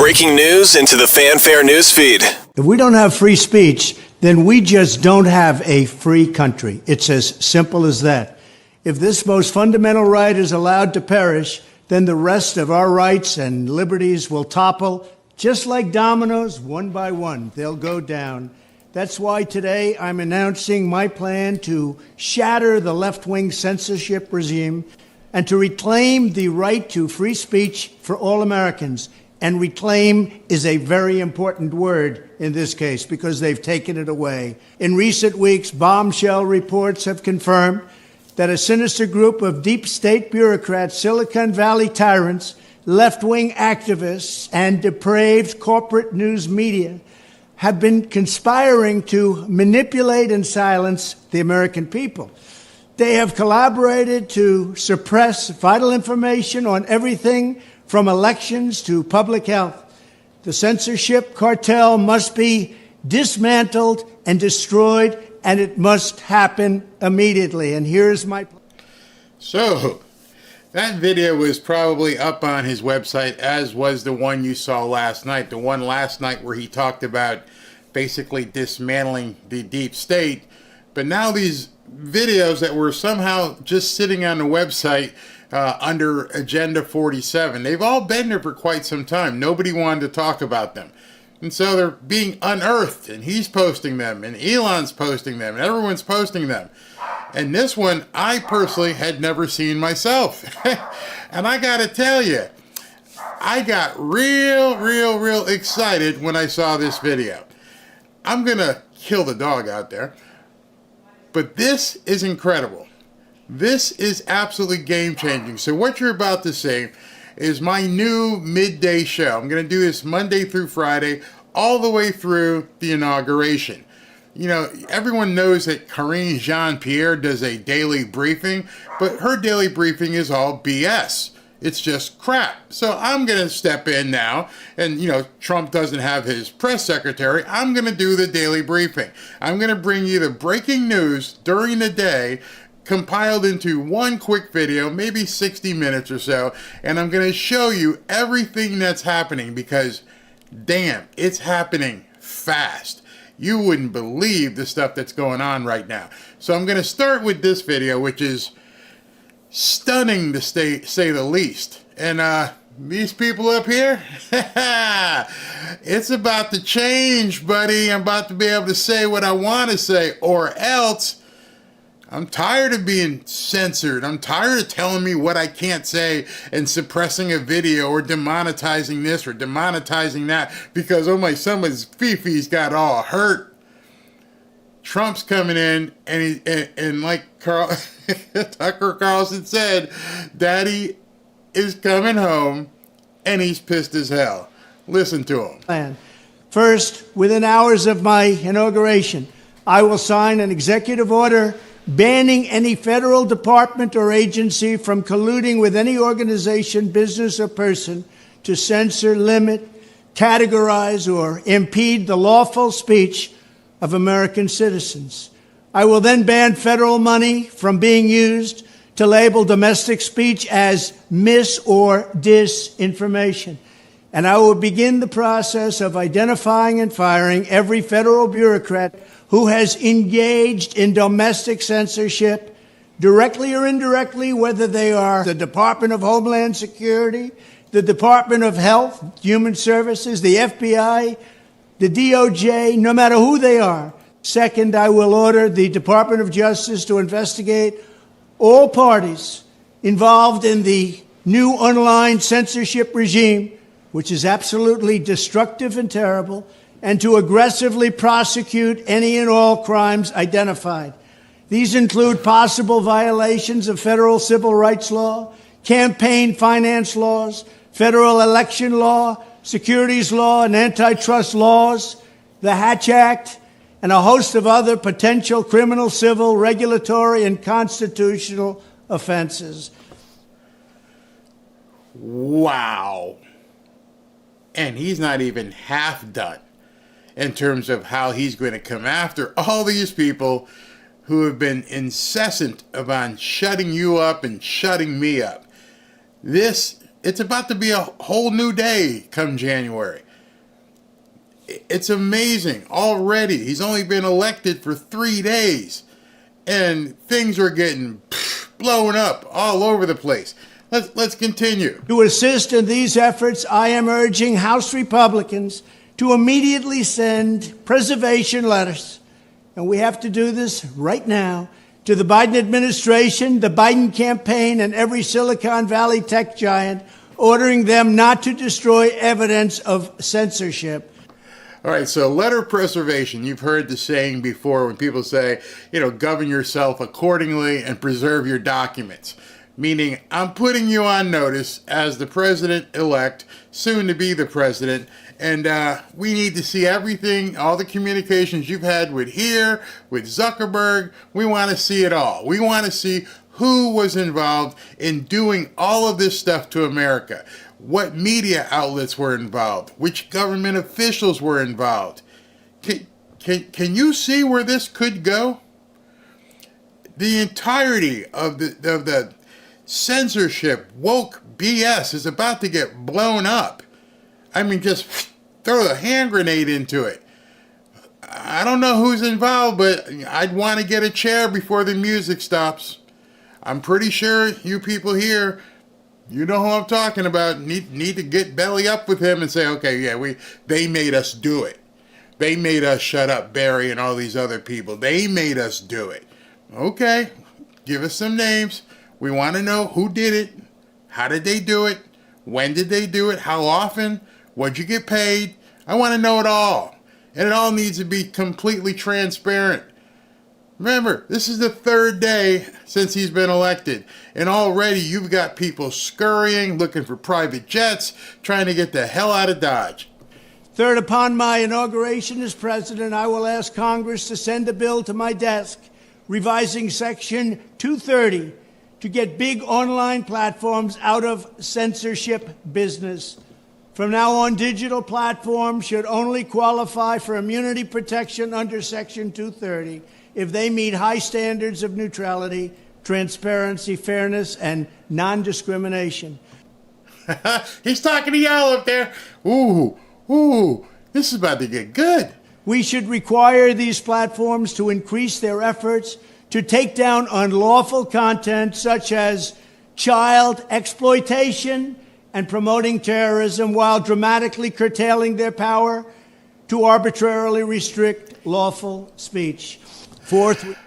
breaking news into the Fanfare newsfeed. If we don't have free speech, then we just don't have a free country. It's as simple as that. If this most fundamental right is allowed to perish, then the rest of our rights and liberties will topple, just like dominoes, one by one. They'll go down. That's why today I'm announcing my plan to shatter the left-wing censorship regime and to reclaim the right to free speech for all Americans. And reclaim is a very important word in this case because they've taken it away. In recent weeks, bombshell reports have confirmed that a sinister group of deep state bureaucrats, Silicon Valley tyrants, left-wing activists, and depraved corporate news media have been conspiring to manipulate and silence the American people. They have collaborated to suppress vital information on everything from elections to public health. The censorship cartel must be dismantled and destroyed, and it must happen immediately. And here's my plan. So, that video was probably up on his website, as was the one you saw last night. The one last night where he talked about basically dismantling the deep state. But now these videos that were somehow just sitting on the website under Agenda 47, they've all been there for quite some time. Nobody wanted to talk about them. And so they're being unearthed, and he's posting them, and Elon's posting them, and everyone's posting them. And this one, I personally had never seen myself. And I gotta tell you, I got real excited when I saw this video. I'm gonna kill the dog out there. But this is incredible. This is absolutely game-changing. So what you're about to see is my new midday show. I'm going to do this Monday through Friday, all the way through the inauguration. You know, everyone knows that Karine Jean-Pierre does a daily briefing, but her daily briefing is all BS. It's just crap. So I'm going to step in now, and you know, Trump doesn't have his press secretary. I'm going to do the daily briefing. I'm going to bring you the breaking news during the day, compiled into one quick video, maybe 60 minutes or so, and I'm going to show you everything that's happening because, damn, it's happening fast. You wouldn't believe the stuff that's going on right now. So I'm going to start with this video, which is stunning to say the least. And these people up here, it's about to change, buddy. I'm about to be able to say what I want to say, or else I'm tired of being censored. I'm tired of telling me what I can't say and suppressing a video or demonetizing this or demonetizing that because, oh my, someone's Fifi's got all hurt. Trump's coming in, and like Tucker Carlson said, Daddy is coming home, and he's pissed as hell. Listen to him. First, within hours of my inauguration, I will sign an executive order banning any federal department or agency from colluding with any organization, business, or person to censor, limit, categorize, or impede the lawful speech of American citizens. I will then ban federal money from being used to label domestic speech as mis- or disinformation. And I will begin the process of identifying and firing every federal bureaucrat who has engaged in domestic censorship, directly or indirectly, whether they are the Department of Homeland Security, the Department of Health, Human Services, the FBI, the DOJ, no matter who they are. Second, I will order the Department of Justice to investigate all parties involved in the new online censorship regime, which is absolutely destructive and terrible, and to aggressively prosecute any and all crimes identified. These include possible violations of federal civil rights law, campaign finance laws, federal election law, securities law, and antitrust laws, the Hatch Act, and a host of other potential criminal, civil, regulatory, and constitutional offenses. Wow. And he's not even half done in terms of how he's going to come after all these people who have been incessant about shutting you up and shutting me up. This It's about to be a whole new day come January. It's amazing already. He's only been elected for 3 days, and things are getting blown up all over the place. Let's continue. To assist in these efforts, I am urging House Republicans to immediately send preservation letters, and we have to do this right now, to the Biden administration, the Biden campaign, and every Silicon Valley tech giant, ordering them not to destroy evidence of censorship. All right, so letter preservation. You've heard the saying before when people say, govern yourself accordingly and preserve your documents. Meaning, I'm putting you on notice as the president-elect, soon to be the president, and we need to see everything, all the communications you've had with Lear, with Zuckerberg. We want to see it all. We want to see who was involved in doing all of this stuff to America. What media outlets were involved, which government officials were involved. Can you see where this could go? The entirety of the censorship, woke BS is about to get blown up. I mean, just throw a hand grenade into it. I don't know who's involved, but I'd want to get a chair before the music stops. I'm pretty sure you people here, you know who I'm talking about, need to get belly up with him and say, okay, yeah, they made us do it. They made us shut up Barry and all these other people. They made us do it. Okay, give us some names. We want to know who did it, how did they do it, when did they do it, how often, what'd you get paid? I want to know it all. And it all needs to be completely transparent. Remember, this is the 3rd day since he's been elected, and already you've got people scurrying, looking for private jets, trying to get the hell out of Dodge. Third, upon my inauguration as president, I will ask Congress to send a bill to my desk revising Section 230 to get big online platforms out of censorship business. From now on, digital platforms should only qualify for immunity protection under Section 230 if they meet high standards of neutrality, transparency, fairness, and non-discrimination. He's talking to y'all up there. Ooh, this is about to get good. We should require these platforms to increase their efforts to take down unlawful content such as child exploitation and promoting terrorism, while dramatically curtailing their power to arbitrarily restrict lawful speech. Fourth,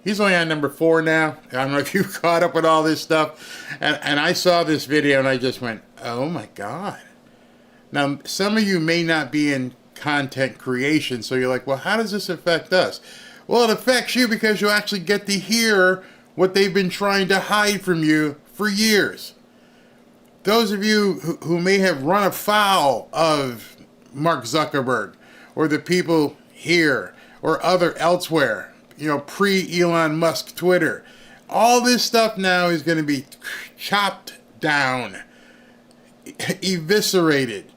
he's only on number 4 now. I don't know if you caught up with all this stuff. And I saw this video and I just went, oh my God. Now, some of you may not be in content creation, so you're like, well, how does this affect us? Well, it affects you because you actually get to hear what they've been trying to hide from you for years. Those of you who may have run afoul of Mark Zuckerberg or the people here or elsewhere, pre-Elon Musk Twitter, all this stuff now is going to be chopped down, eviscerated.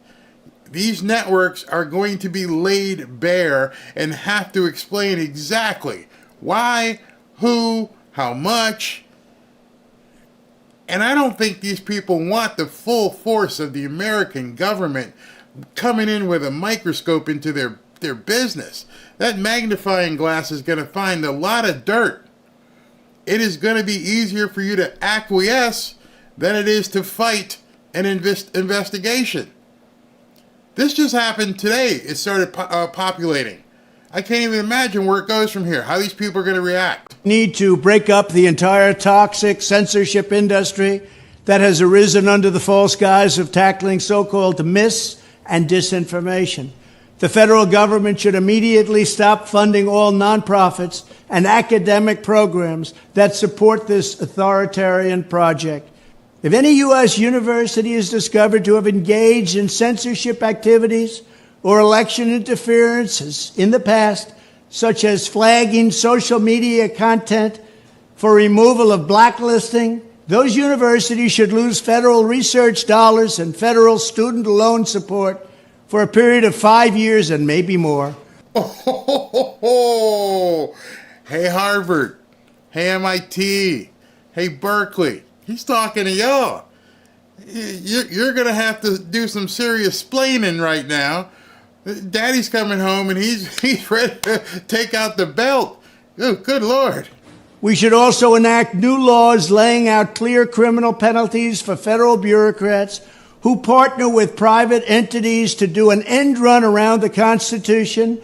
These networks are going to be laid bare and have to explain exactly why, who, how much. And I don't think these people want the full force of the American government coming in with a microscope into their business. That magnifying glass is going to find a lot of dirt. It is going to be easier for you to acquiesce than it is to fight an investigation. This just happened today. It started populating. I can't even imagine where it goes from here, how these people are going to react. Need to break up the entire toxic censorship industry that has arisen under the false guise of tackling so-called mis- and disinformation. The federal government should immediately stop funding all nonprofits and academic programs that support this authoritarian project. If any U.S. university is discovered to have engaged in censorship activities or election interferences in the past, such as flagging social media content for removal of blacklisting, those universities should lose federal research dollars and federal student loan support for a period of 5 years and maybe more. Hey, Harvard. Hey, MIT. Hey, Berkeley. He's talking to y'all. You're going to have to do some serious splaining right now. Daddy's coming home and he's ready to take out the belt. Oh, good Lord. We should also enact new laws laying out clear criminal penalties for federal bureaucrats who partner with private entities to do an end run around the Constitution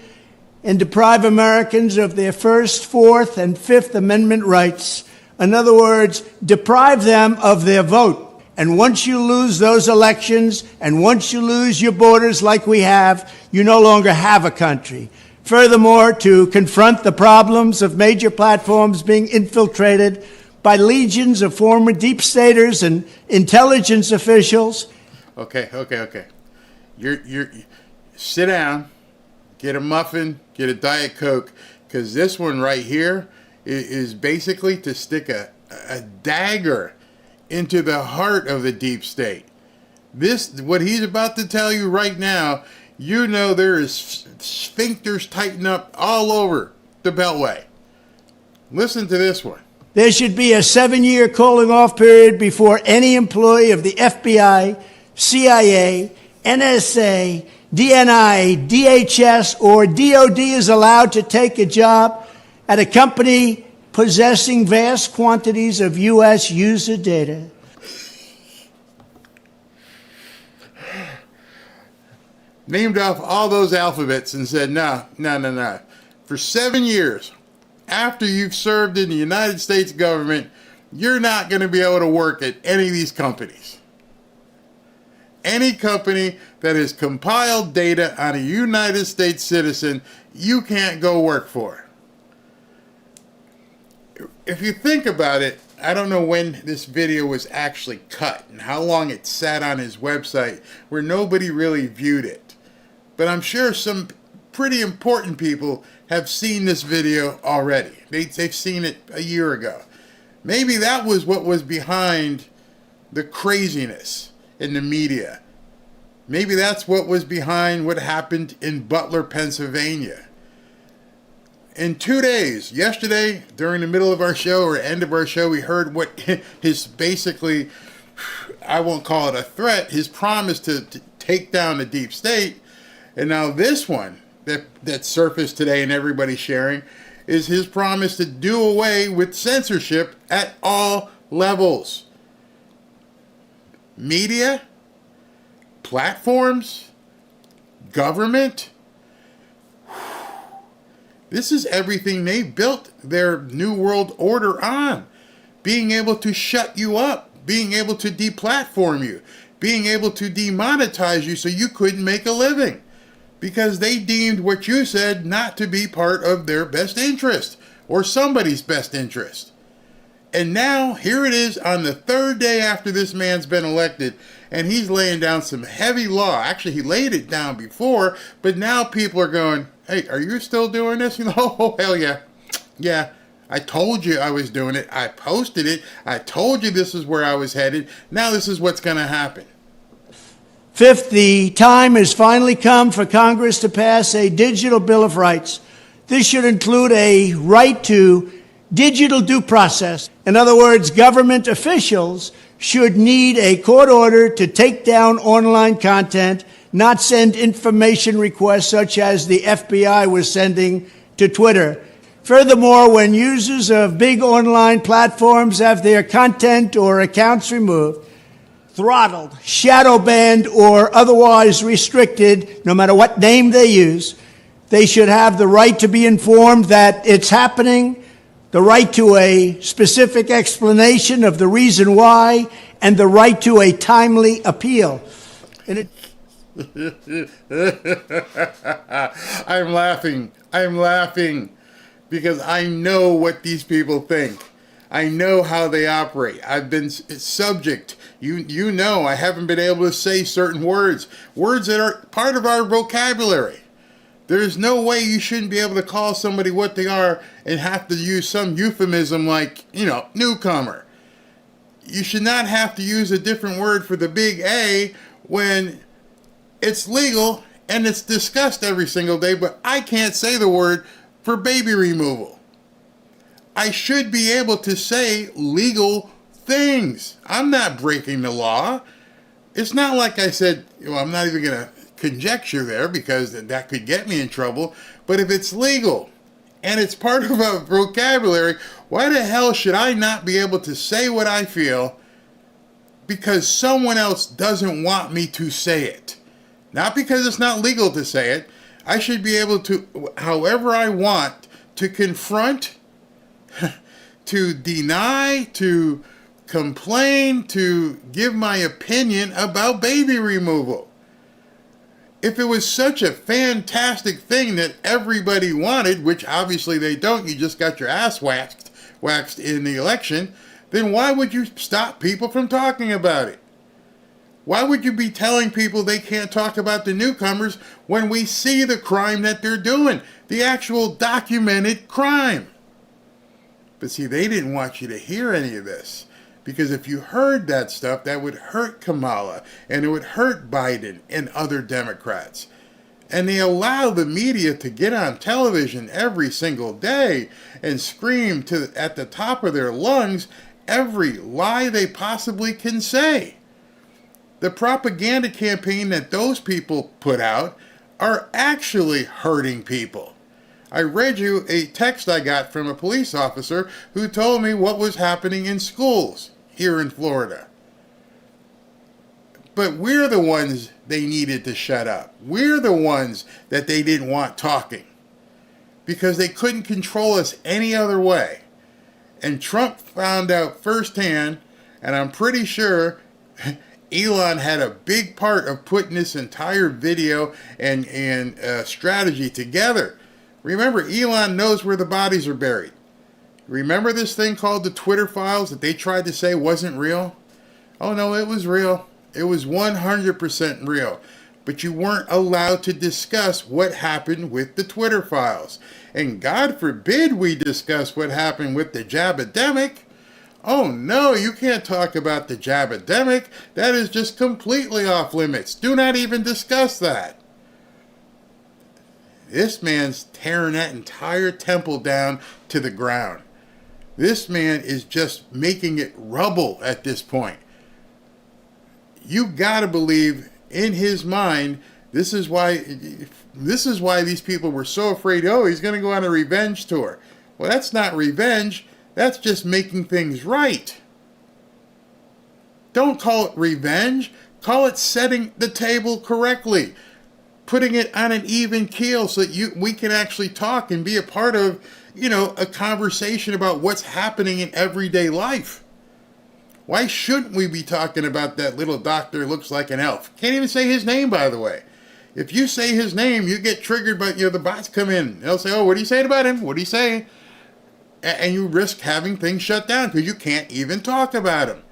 and deprive Americans of their First, Fourth, and Fifth Amendment rights. In other words, deprive them of their vote. And once you lose those elections, and once you lose your borders like we have, you no longer have a country. Furthermore, to confront the problems of major platforms being infiltrated by legions of former deep staters and intelligence officials. Okay. You're sit down, get a muffin, get a Diet Coke, because this one right here is basically to stick a dagger into the heart of the deep state. What he's about to tell you right now, you know there is sphincters tighten up all over the Beltway. Listen to this one. There should be a 7-year cooling off period before any employee of the FBI, CIA, NSA, DNI, DHS, or DOD is allowed to take a job at a company possessing vast quantities of U.S. user data. Named off all those alphabets and said, no. For 7 years, after you've served in the United States government, you're not going to be able to work at any of these companies. Any company that has compiled data on a United States citizen, you can't go work for. If you think about it, I don't know when this video was actually cut and how long it sat on his website where nobody really viewed it. But I'm sure some pretty important people have seen this video already. They've seen it a year ago. Maybe that was what was behind the craziness in the media. Maybe that's what was behind what happened in Butler, Pennsylvania. In 2 days, yesterday, during the middle of our show or end of our show, we heard what his basically, I won't call it a threat, his promise to take down the deep state. And now this one that surfaced today and everybody's sharing is his promise to do away with censorship at all levels. Media, platforms, government. This is everything they built their New World Order on. Being able to shut you up, being able to deplatform you, being able to demonetize you so you couldn't make a living. Because they deemed what you said not to be part of their best interest or somebody's best interest. And now, here it is on the third day after this man's been elected, and he's laying down some heavy law. Actually, he laid it down before, but now people are going, hey, are you still doing this? You know, oh, hell yeah. Yeah, I told you I was doing it. I posted it. I told you this is where I was headed. Now this is what's going to happen. Fifth, the time has finally come for Congress to pass a digital Bill of Rights. This should include a right to digital due process. In other words, government officials should need a court order to take down online content, not send information requests such as the FBI was sending to Twitter. Furthermore, when users of big online platforms have their content or accounts removed, throttled, shadow banned, or otherwise restricted, no matter what name they use, they should have the right to be informed that it's happening, the right to a specific explanation of the reason why, and the right to a timely appeal. I'm laughing because I know what these people think. I know how they operate. I've been subject. You know I haven't been able to say certain words that are part of our vocabulary. There's no way you shouldn't be able to call somebody what they are and have to use some euphemism like, newcomer. You should not have to use a different word for the big A when it's legal and it's discussed every single day, but I can't say the word for baby removal. I should be able to say legal things. I'm not breaking the law. It's not like I said, well, I'm not even going to conjecture there because that could get me in trouble. But if it's legal and it's part of a vocabulary, why the hell should I not be able to say what I feel because someone else doesn't want me to say it? Not because it's not legal to say it. I should be able to, however I want, to confront, to deny, to complain, to give my opinion about baby removal. If it was such a fantastic thing that everybody wanted, which obviously they don't, you just got your ass waxed in the election, then why would you stop people from talking about it? Why would you be telling people they can't talk about the newcomers when we see the crime that they're doing, the actual documented crime? But see, they didn't want you to hear any of this. Because if you heard that stuff, that would hurt Kamala, and it would hurt Biden and other Democrats. And they allow the media to get on television every single day and scream at the top of their lungs every lie they possibly can say. The propaganda campaign that those people put out are actually hurting people. I read you a text I got from a police officer who told me what was happening in schools here in Florida. But we're the ones they needed to shut up. We're the ones that they didn't want talking because they couldn't control us any other way. And Trump found out firsthand, and I'm pretty sure Elon had a big part of putting this entire video and strategy together. Remember, Elon knows where the bodies are buried. Remember this thing called the Twitter files that they tried to say wasn't real? Oh no, it was real. It was 100% real. But you weren't allowed to discuss what happened with the Twitter files. And God forbid we discuss what happened with the Jabademic. Oh no, you can't talk about the Jabademic. That is just completely off limits. Do not even discuss that. This man's tearing that entire temple down to the ground. This man is just making it rubble at this point. You gotta believe in his mind, this is why these people were so afraid, oh, he's gonna go on a revenge tour. Well, that's not revenge. That's just making things right. Don't call it revenge. Call it setting the table correctly. Putting it on an even keel so that we can actually talk and be a part of, a conversation about what's happening in everyday life. Why shouldn't we be talking about that little doctor who looks like an elf? Can't even say his name, by the way. If you say his name, you get triggered by, the bots come in. They'll say, oh, what are you saying about him? What are you saying? And you risk having things shut down because you can't even talk about him.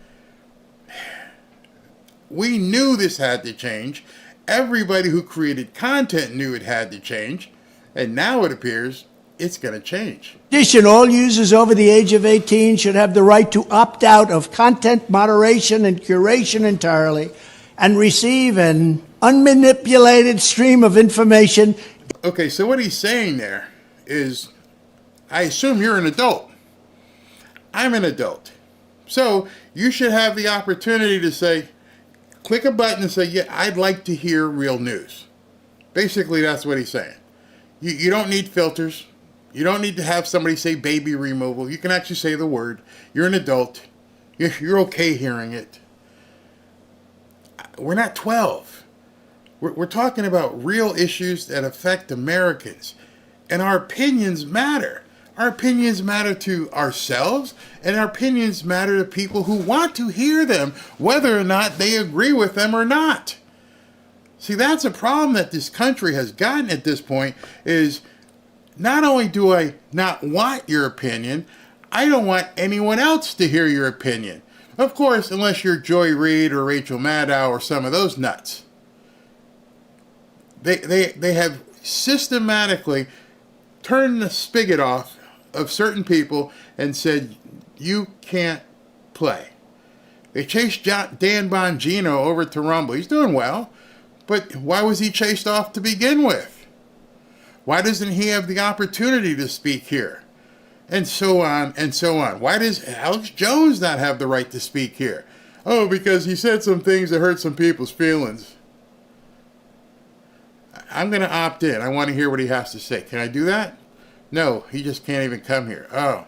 We knew this had to change. Everybody who created content knew it had to change. And now it appears it's going to change. In addition, all users over the age of 18 should have the right to opt out of content moderation and curation entirely and receive an unmanipulated stream of information. Okay, so what he's saying there is, I assume you're an adult. I'm an adult. So you should have the opportunity to say, click a button and say, yeah, I'd like to hear real news. Basically, that's what he's saying. You don't need filters. You don't need to have somebody say baby removal. You can actually say the word. You're an adult. You're okay hearing it. We're not 12. We're talking about real issues that affect Americans. And our opinions matter. Our opinions matter to ourselves, and our opinions matter to people who want to hear them, whether or not they agree with them or not. See, that's a problem that this country has gotten at this point, is not only do I not want your opinion, I don't want anyone else to hear your opinion. Of course, unless you're Joy Reid or Rachel Maddow or some of those nuts. They have systematically turned the spigot off of certain people and said, you can't play. They chased Dan Bongino over to Rumble. He's doing well, but why was he chased off to begin with? Why doesn't he have the opportunity to speak here? and so on and so on. Why does Alex Jones not have the right to speak here? Oh, because he said some things that hurt some people's feelings. I'm going to opt in. I want to hear what he has to say. Can I do that? No, he just can't even come here. Oh.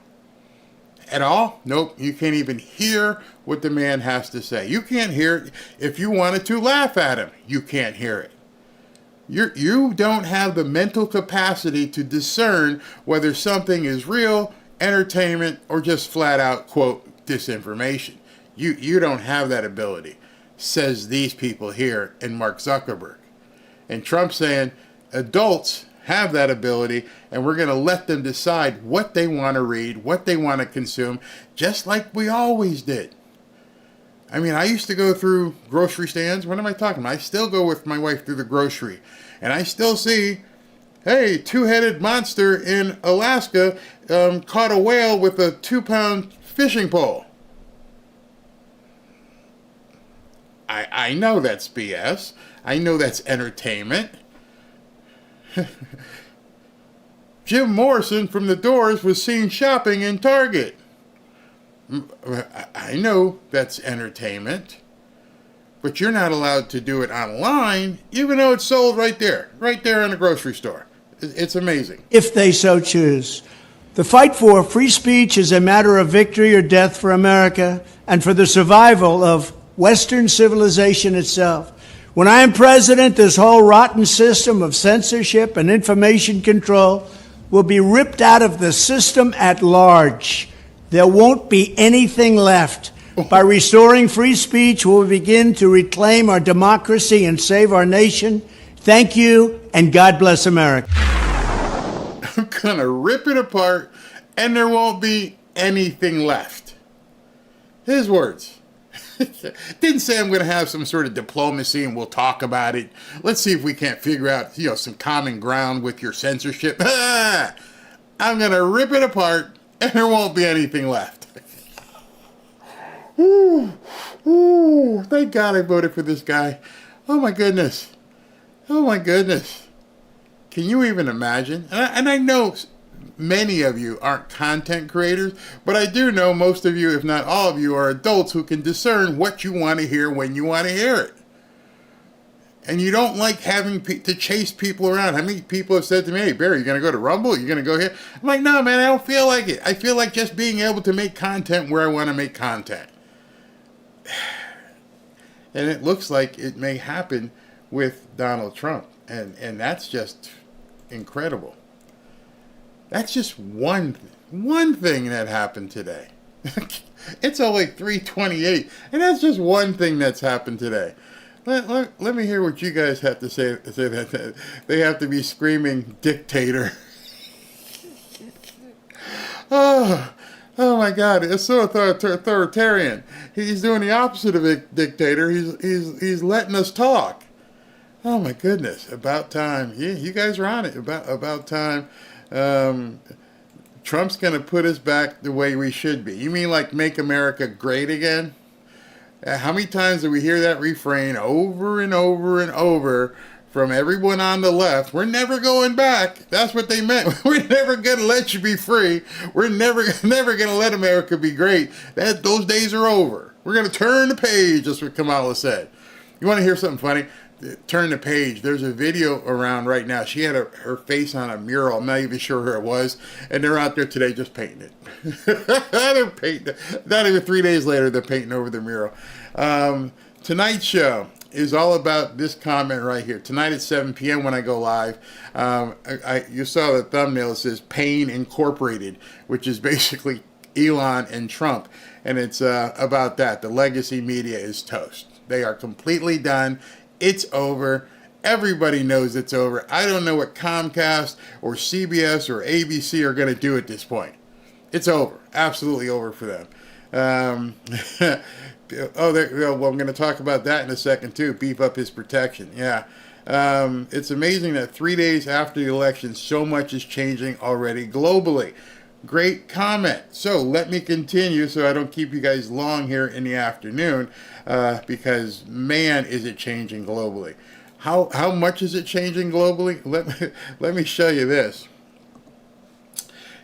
At all? Nope. You can't even hear what the man has to say. You can't hear it. If you wanted to laugh at him, you can't hear it. You don't have the mental capacity to discern whether something is real, entertainment, or just flat out, quote, disinformation. You don't have that ability, says these people here and Mark Zuckerberg. And Trump saying adults have that ability, and we're going to let them decide what they want to read, what they want to consume, just like we always did. I mean, I used to go through grocery stands. What am I talking about? I still go with my wife through the grocery, and I still see, hey, two-headed monster in Alaska caught a whale with a 2-pound fishing pole. I know that's BS. I know that's entertainment. Jim Morrison from The Doors was seen shopping in Target. I know that's entertainment. But you're not allowed to do it online, even though it's sold right there in the grocery store. It's amazing. If they so choose. The fight for free speech is a matter of victory or death for America and for the survival of Western civilization itself. When I am president, this whole rotten system of censorship and information control will be ripped out of the system at large. There won't be anything left. By restoring free speech, we will begin to reclaim our democracy and save our nation. Thank you, and God bless America. I'm going to rip it apart, and there won't be anything left. His words. Didn't say I'm going to have some sort of diplomacy and we'll talk about it. Let's see if we can't figure out, some common ground with your censorship. I'm going to rip it apart and there won't be anything left. Ooh, thank God I voted for this guy. Oh my goodness. Can you even imagine? And I know many of you aren't content creators, but I do know most of you, if not all of you, are adults who can discern what you want to hear when you want to hear it. And you don't like having to chase people around. How many people have said to me, hey, Barry, you going to go to Rumble? You going to go here? I'm like, no, man, I don't feel like it. I feel like just being able to make content where I want to make content. And it looks like it may happen with Donald Trump. And that's just incredible. That's just one thing that happened today. It's only 3:28, and that's just one thing that's happened today. Let me hear what you guys have to say that they have to be screaming dictator. Oh my God! It's so authoritarian. He's doing the opposite of a dictator. He's letting us talk. Oh my goodness! About time. Yeah, you guys are on it. About time. Trump's going to put us back the way we should be. You mean like make America great again? How many times do we hear that refrain over and over and over from everyone on the left? We're never going back. That's what they meant. We're never going to let you be free. We're never going to let America be great. Those days are over. We're going to turn the page. That's what Kamala said. You want to hear something funny? Turn the page. There's a video around right now. She had her face on a mural. I'm not even sure who it was. And they're out there today just painting it. They're painting it. Not even 3 days later, they're painting over the mural. Tonight's show is all about this comment right here. Tonight at 7 p.m. when I go live, you saw the thumbnail. It says Pain Incorporated, which is basically Elon and Trump. And it's about that. The legacy media is toast. They are completely done. It's over. Everybody knows it's over. I don't know what Comcast or CBS or ABC are going to do at this point. It's over. Absolutely over for them. Well, I'm going to talk about that in a second, too. Beef up his protection. Yeah. It's amazing that 3 days after the election, so much is changing already globally. Great comment. So let me continue so I don't keep you guys long here in the afternoon because, man, is it changing globally. How much is it changing globally? Let me show you this.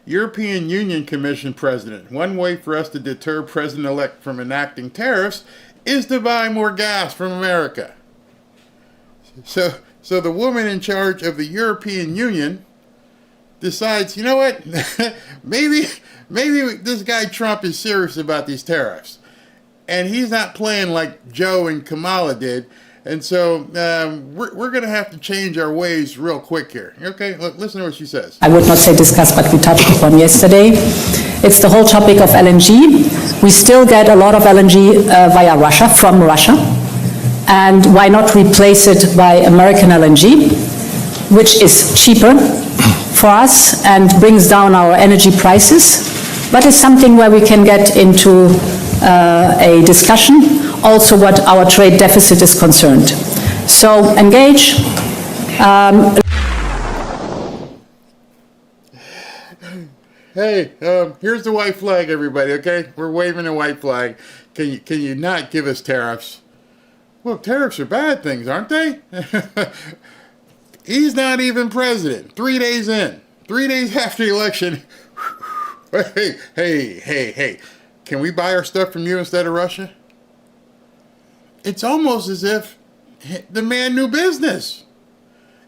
European Union Commission president. One way for us to deter President-elect from enacting tariffs is to buy more gas from America. So the woman in charge of the European Union decides, you know what, maybe this guy Trump is serious about these tariffs. And he's not playing like Joe and Kamala did. And so we're going to have to change our ways real quick here. Okay, look, listen to what she says. I would not say discuss, but we touched upon yesterday. It's the whole topic of LNG. We still get a lot of LNG via Russia, from Russia. And why not replace it by American LNG, which is cheaper for us and brings down our energy prices, but it's something where we can get into a discussion, also what our trade deficit is concerned. So engage. Hey, here's the white flag, everybody, okay? We're waving a white flag. Can you not give us tariffs? Well, tariffs are bad things, aren't they? He's not even president. 3 days in. 3 days after the election. Hey. Can we buy our stuff from you instead of Russia? It's almost as if the man knew business.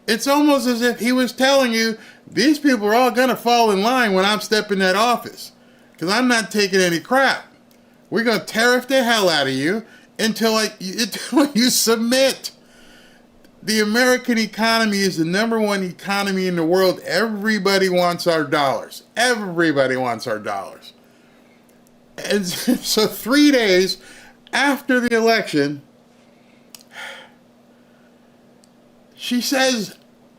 It's almost as if he was telling you, these people are all going to fall in line when I'm stepping that office. Because I'm not taking any crap. We're going to tariff the hell out of you until you submit. The American economy is the #1 economy in the world. Everybody wants our dollars. Everybody wants our dollars. And so 3 days after the election, she says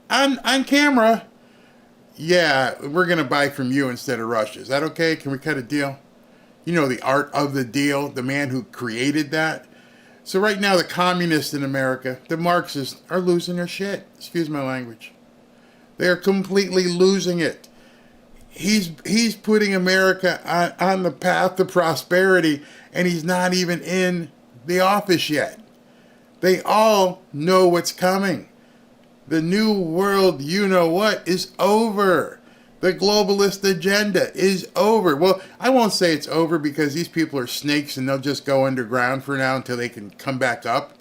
on camera, yeah, we're going to buy from you instead of Russia. Is that okay? Can we cut a deal? You know, the art of the deal, the man who created that. So right now, the communists in America, the Marxists, are losing their shit. Excuse my language. They're completely losing it. He's putting America on the path to prosperity, and he's not even in the office yet. They all know what's coming. The new world, you know what, is over. The globalist agenda is over. Well, I won't say it's over because these people are snakes and they'll just go underground for now until they can come back up.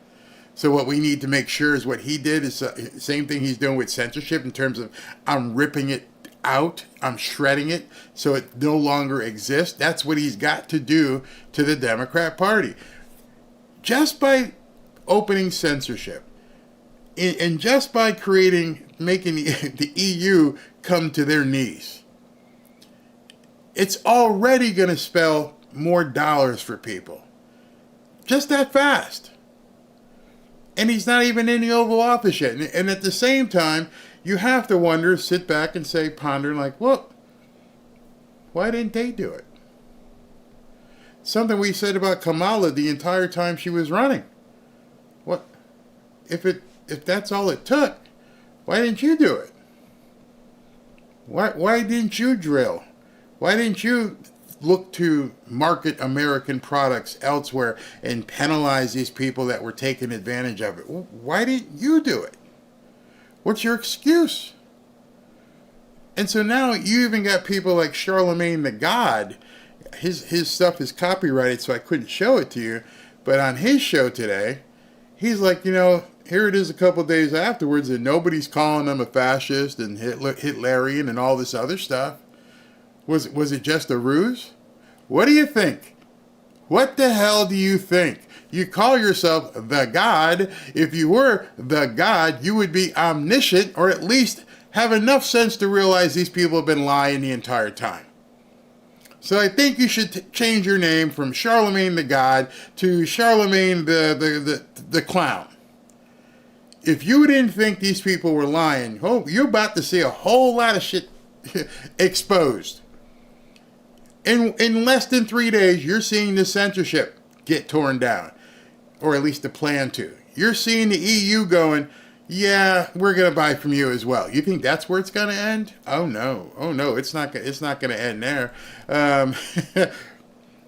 So what we need to make sure is what he did is the same thing he's doing with censorship in terms of I'm ripping it out, I'm shredding it so it no longer exists. That's what he's got to do to the Democrat Party. Just by opening censorship and just by making the EU come to their knees, it's already going to spell more dollars for people. Just that fast. And he's not even in the Oval Office yet. And at the same time, you have to wonder, sit back and say, ponder like, well, why didn't they do it? Something we said about Kamala the entire time she was running. What if that's all it took? Why didn't you do it? Why didn't you drill? Why didn't you look to market American products elsewhere and penalize these people that were taking advantage of it? Why didn't you do it? What's your excuse? And so now you even got people like Charlemagne the God. His stuff is copyrighted, so I couldn't show it to you. But on his show today, he's like, here it is a couple of days afterwards, and nobody's calling him a fascist and Hitlerian and all this other stuff. Was it just a ruse? What do you think? What the hell do you think? You call yourself the God. If you were the God, you would be omniscient, or at least have enough sense to realize these people have been lying the entire time. So I think you should change your name from Charlemagne the God to Charlemagne the Clown. If you didn't think these people were lying, you're about to see a whole lot of shit exposed. In less than 3 days, you're seeing the censorship get torn down, or at least the plan to. You're seeing the EU going, yeah, we're going to buy from you as well. You think that's where it's going to end? Oh no, it's not going to end there.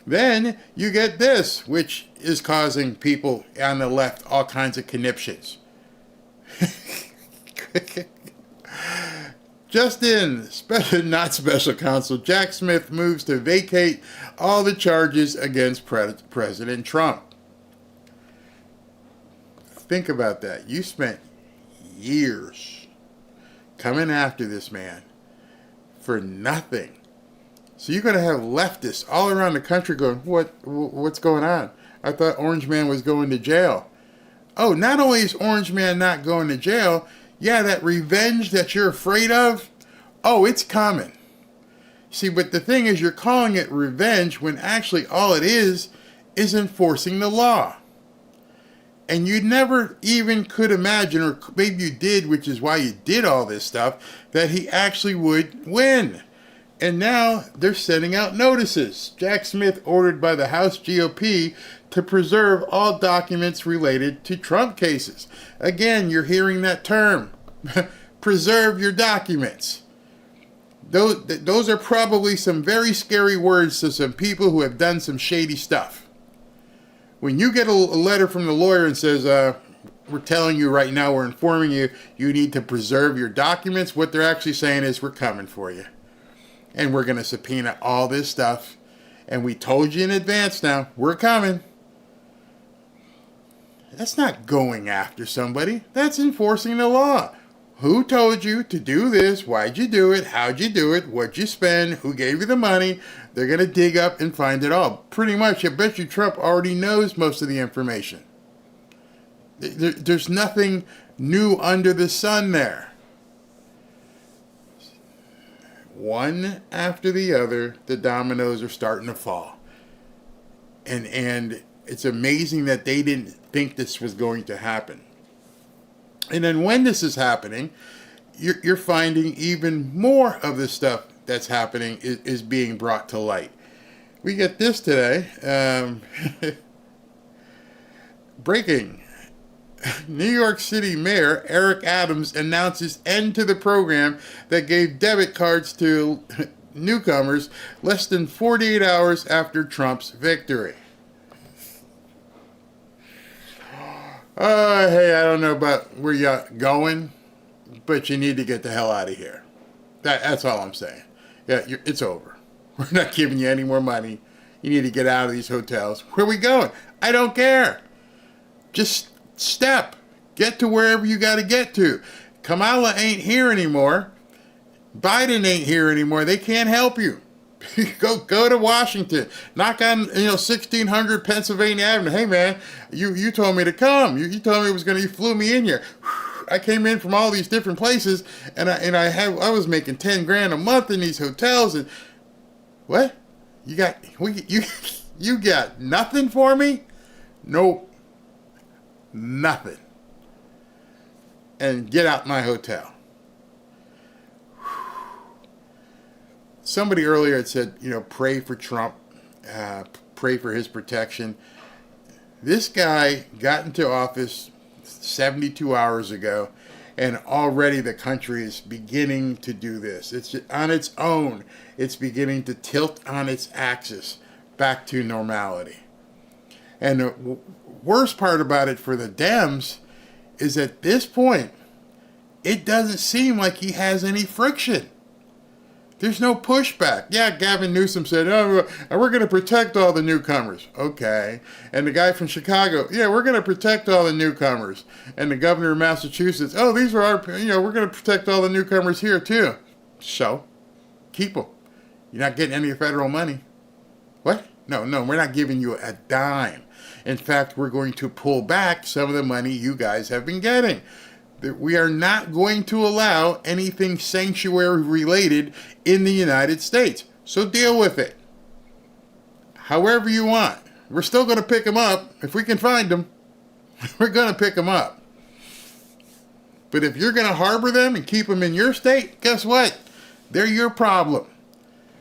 Then you get this, which is causing people on the left all kinds of conniptions. Just in, not special counsel Jack Smith moves to vacate all the charges against President Trump. Think about that. You spent years coming after this man for nothing. So you're going to have leftists all around the country going, what's going on? I thought Orange Man was going to jail. Oh, not only is Orange Man not going to jail, yeah, that revenge that you're afraid of, oh, it's coming. See, but the thing is, you're calling it revenge when actually all it is enforcing the law. And you never even could imagine, or maybe you did, which is why you did all this stuff, that he actually would win. And now they're sending out notices. Jack Smith ordered by the House GOP to preserve all documents related to Trump cases. Again, you're hearing that term. Preserve your documents. Those are probably some very scary words to some people who have done some shady stuff. When you get a letter from the lawyer and says, we're telling you right now, we're informing you, you need to preserve your documents, what they're actually saying is, we're coming for you. And we're going to subpoena all this stuff. And we told you in advance now, we're coming. That's not going after somebody. That's enforcing the law. Who told you to do this? Why'd you do it? How'd you do it? What'd you spend? Who gave you the money? They're going to dig up and find it all. Pretty much, I bet you Trump already knows most of the information. There's nothing new under the sun there. One after the other, the dominoes are starting to fall. And it's amazing that they didn't think this was going to happen. And then when this is happening, you're finding even more of the stuff that's happening is being brought to light. We get this today. Breaking. New York City Mayor Eric Adams announces end to the program that gave debit cards to newcomers less than 48 hours after Trump's victory. Hey, I don't know about where you're going, but you need to get the hell out of here. That's all I'm saying. Yeah, it's over. We're not giving you any more money. You need to get out of these hotels. Where are we going? I don't care. Just step. Get to wherever you got to get to. Kamala ain't here anymore. Biden ain't here anymore. They can't help you. Go to Washington. Knock on 1600 Pennsylvania Avenue. Hey man, you told me to come. You told me it was going to. You flew me in here. I came in from all these different places, and I was making $10,000 a month in these hotels. And what? You got nothing for me? Nope. Nothing. And get out my hotel. Somebody earlier had said, pray for Trump, pray for his protection. This guy got into office 72 hours ago, and already the country is beginning to do this. It's on its own. It's beginning to tilt on its axis back to normality. And the worst part about it for the Dems is at this point, it doesn't seem like he has any friction. There's no pushback. Yeah, Gavin Newsom said, we're going to protect all the newcomers. Okay. And the guy from Chicago, yeah, we're going to protect all the newcomers. And the governor of Massachusetts, these are our, we're going to protect all the newcomers here too. So, keep them. You're not getting any federal money. What? No, we're not giving you a dime. In fact, we're going to pull back some of the money you guys have been getting. We are not going to allow anything sanctuary related in the United States. So deal with it. However you want. We're still going to pick them up. If we can find them, we're going to pick them up. But if you're going to harbor them and keep them in your state, guess what? They're your problem.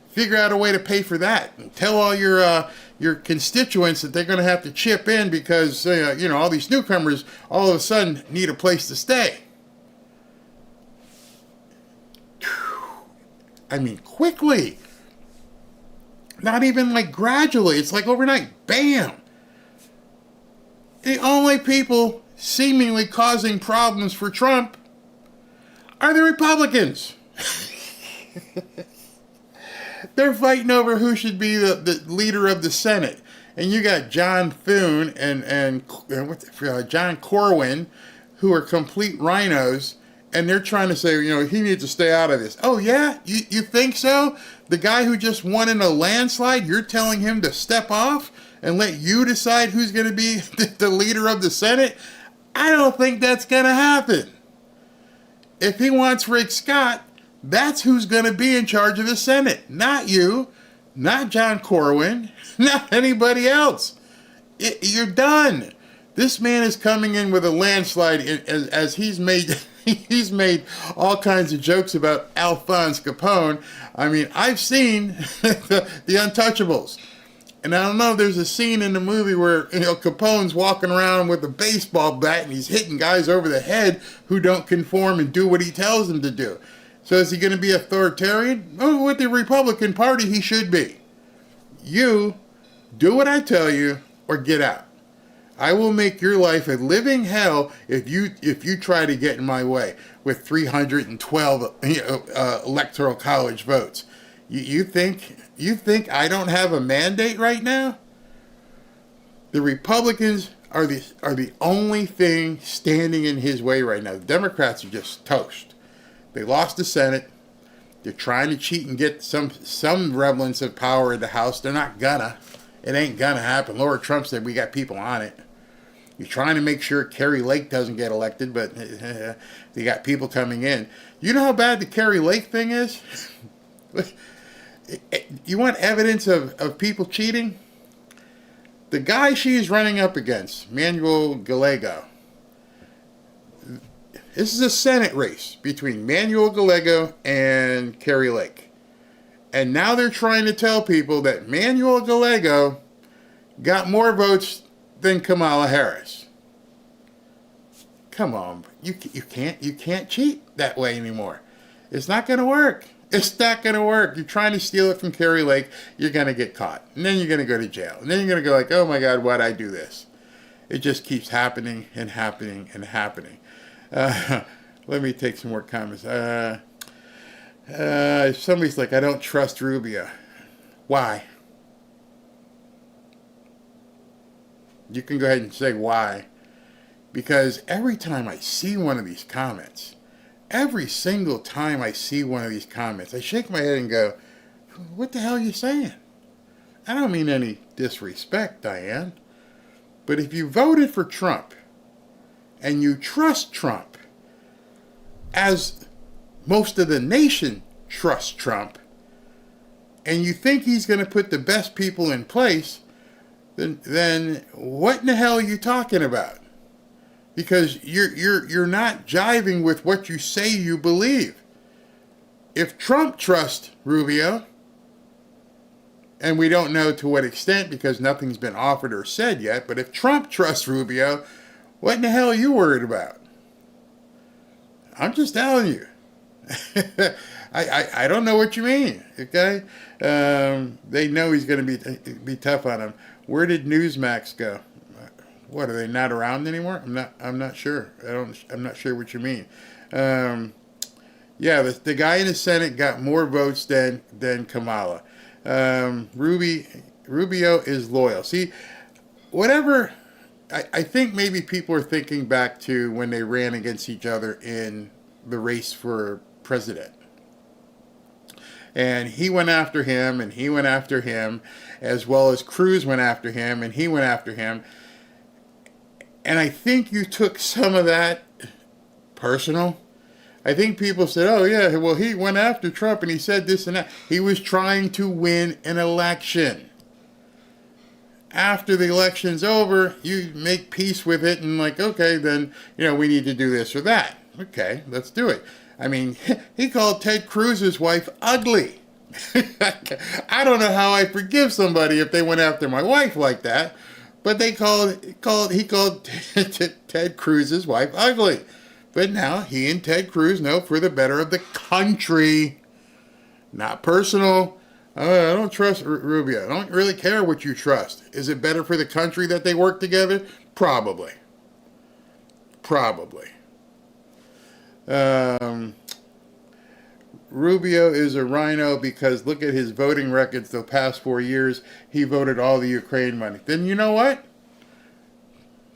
Figure out a way to pay for that. And tell all your constituents that they're going to have to chip in because, all these newcomers all of a sudden need a place to stay. I mean, quickly. Not even like gradually. It's like overnight. Bam. The only people seemingly causing problems for Trump are the Republicans. They're fighting over who should be the leader of the Senate. And you got John Thune and John Corwin, who are complete rhinos, and they're trying to say, he needs to stay out of this. Oh, yeah? You think so? The guy who just won in a landslide, you're telling him to step off and let you decide who's going to be the leader of the Senate? I don't think that's going to happen. If he wants Rick Scott, that's who's going to be in charge of the Senate. Not you, not John Corwin, not anybody else. You're done. This man is coming in with a landslide as he's made all kinds of jokes about Alphonse Capone. I mean, I've seen the Untouchables. And I don't know, there's a scene in the movie where, Capone's walking around with a baseball bat and he's hitting guys over the head who don't conform and do what he tells them to do. So is he going to be authoritarian? Oh, with the Republican Party, he should be. You do what I tell you or get out. I will make your life a living hell if you try to get in my way with 312 electoral college votes. You think I don't have a mandate right now? The Republicans are the only thing standing in his way right now. The Democrats are just toast. They lost the Senate. They're trying to cheat and get some remnants of power in the House. They're not gonna. It ain't gonna happen. Laura Trump said we got people on it. You're trying to make sure Kerry Lake doesn't get elected, but they got people coming in. You know how bad the Kerry Lake thing is? You want evidence of people cheating? The guy she's running up against, Manuel Gallego. This is a Senate race between Manuel Gallego and Kerry Lake. And now they're trying to tell people that Manuel Gallego got more votes than Kamala Harris. Come on, you can't cheat that way anymore. It's not going to work. It's not going to work. You're trying to steal it from Kerry Lake, you're going to get caught. And then you're going to go to jail. And then you're going to go like, oh my God, why'd I do this? It just keeps happening and happening and happening. Let me take some more comments. Somebody's like, I don't trust Rubio. Why? You can go ahead and say why. Because every time I see one of these comments, every single time I see one of these comments, I shake my head and go, what the hell are you saying? I don't mean any disrespect, Diane. But if you voted for Trump and you trust Trump, as most of the nation trusts Trump, and you think he's going to put the best people in place, then what in the hell are you talking about? Because you're not jiving with what you say you believe. If Trump trusts Rubio, and we don't know to what extent because nothing's been offered or said yet, but if Trump trusts Rubio, what in the hell are you worried about? I'm just telling you. I don't know what you mean, okay? They know he's going to be tough on him. Where did Newsmax go? What, are they not around anymore? I'm not sure. I'm not sure what you mean. Yeah, the guy in the Senate got more votes than Kamala. Rubio is loyal. See, whatever. I think maybe people are thinking back to when they ran against each other in the race for president. And he went after him, and he went after him, as well as Cruz went after him, and he went after him. And I think you took some of that personal. I think people said, oh, yeah, well, he went after Trump, and he said this and that. He was trying to win an election. After the election's over, you make peace with it, and like, okay, then, we need to do this or that. Okay, let's do it. I mean, he called Ted Cruz's wife ugly. I don't know how I forgive somebody if they went after my wife like that, but he called Ted Cruz's wife ugly. But now he and Ted Cruz know for the better of the country, not personal. I don't trust Rubio. I don't really care what you trust. Is it better for the country that they work together? Probably. Rubio is a rhino because look at his voting records the past 4 years. He voted all the Ukraine money. Then you know what?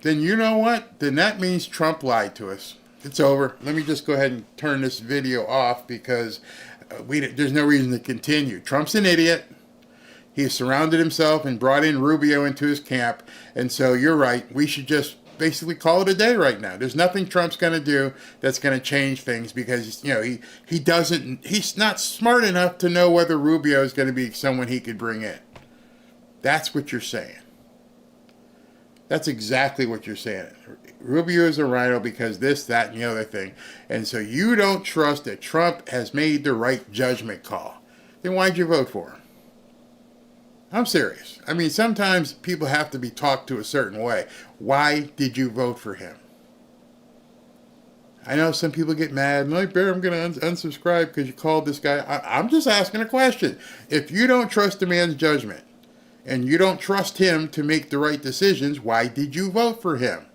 Then that means Trump lied to us. It's over. Let me just go ahead and turn this video off because there's no reason to continue. Trump's an idiot. He surrounded himself and brought in Rubio into his camp. And so you're right. We should just basically call it a day right now. There's nothing Trump's going to do that's going to change things because, he's not smart enough to know whether Rubio is going to be someone he could bring in. That's what you're saying. That's exactly what you're saying. Rubio is a rhino because this, that, and the other thing. And so you don't trust that Trump has made the right judgment call. Then why'd you vote for him? I'm serious. I mean, sometimes people have to be talked to a certain way. Why did you vote for him? I know some people get mad. Like, Bear, I'm going to unsubscribe because you called this guy. I'm just asking a question. If you don't trust the man's judgment and you don't trust him to make the right decisions, why did you vote for him?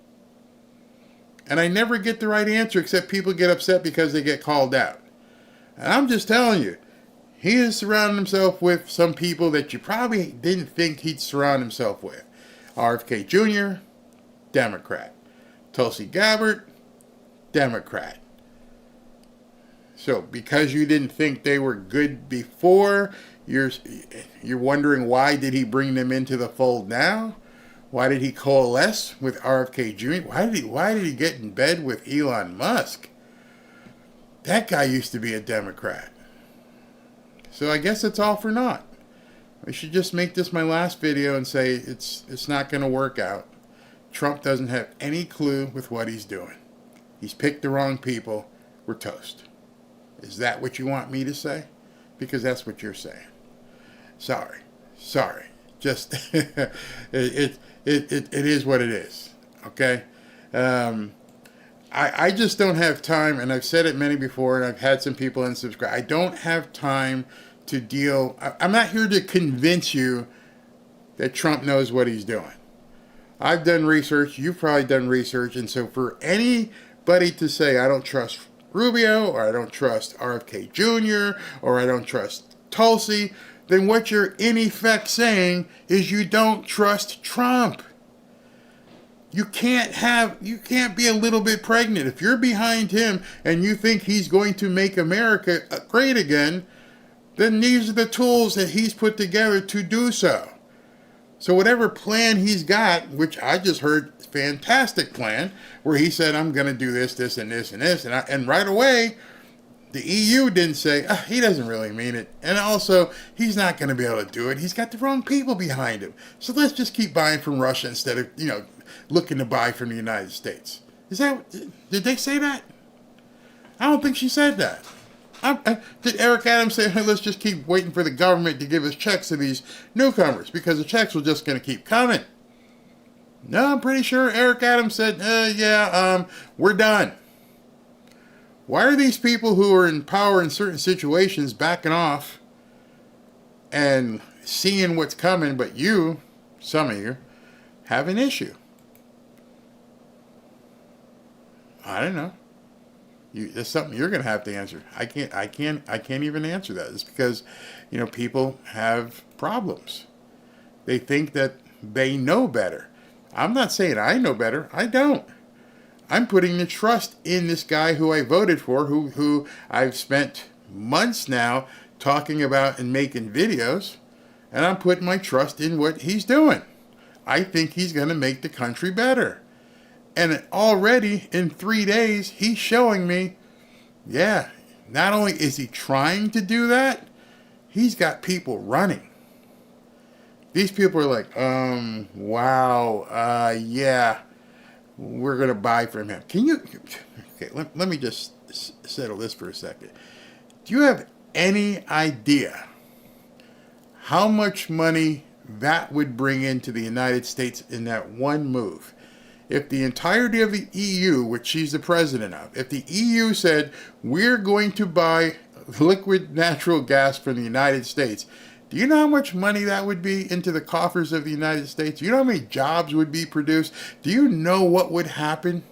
And I never get the right answer except people get upset because they get called out. And I'm just telling you, he has surrounded himself with some people that you probably didn't think he'd surround himself with. RFK Jr., Democrat. Tulsi Gabbard, Democrat. So because you didn't think they were good before, you're wondering why did he bring them into the fold now? Why did he coalesce with RFK Jr.? Why did he get in bed with Elon Musk? That guy used to be a Democrat. So I guess it's all for naught. I should just make this my last video and say it's not going to work out. Trump doesn't have any clue with what he's doing. He's picked the wrong people. We're toast. Is that what you want me to say? Because that's what you're saying. Sorry. Just it is what it is. Okay. I just don't have time, and I've said it many before, and I've had some people unsubscribe. I don't have time to deal. I'm not here to convince you that Trump knows what he's doing. I've done research. You've probably done research. And so for anybody to say, I don't trust Rubio, or I don't trust RFK Jr., or I don't trust Tulsi, then what you're in effect saying is you don't trust Trump. You can't be a little bit pregnant. If you're behind him and you think he's going to make America great again, then these are the tools that he's put together to do so. So whatever plan he's got, which I just heard, fantastic plan, where he said, I'm going to do this, this, and this, and this. And right away, the EU didn't say, he doesn't really mean it. And also, he's not going to be able to do it. He's got the wrong people behind him. So let's just keep buying from Russia instead of, looking to buy from the United States. Did they say that? I don't think she said that. Did Eric Adams say, hey, let's just keep waiting for the government to give us checks to these newcomers because the checks were just going to keep coming? No, I'm pretty sure Eric Adams said, we're done. Why are these people who are in power in certain situations backing off and seeing what's coming, but you, some of you, have an issue? I don't know. That's something you're going to have to answer. I can't even answer that. It's because, people have problems. They think that they know better. I'm not saying I know better. I don't. I'm putting the trust in this guy who I voted for, who I've spent months now talking about and making videos, and I'm putting my trust in what he's doing. I think he's going to make the country better. And already in 3 days, he's showing me, not only is he trying to do that, he's got people running. These people are like, wow, we're going to buy from him. Okay, let me just settle this for a second. Do you have any idea how much money that would bring into the United States in that one move? If the entirety of the EU, which she's the president of, if the EU said, we're going to buy liquid natural gas from the United States, do you know how much money that would be into the coffers of the United States? Do you know how many jobs would be produced? Do you know what would happen?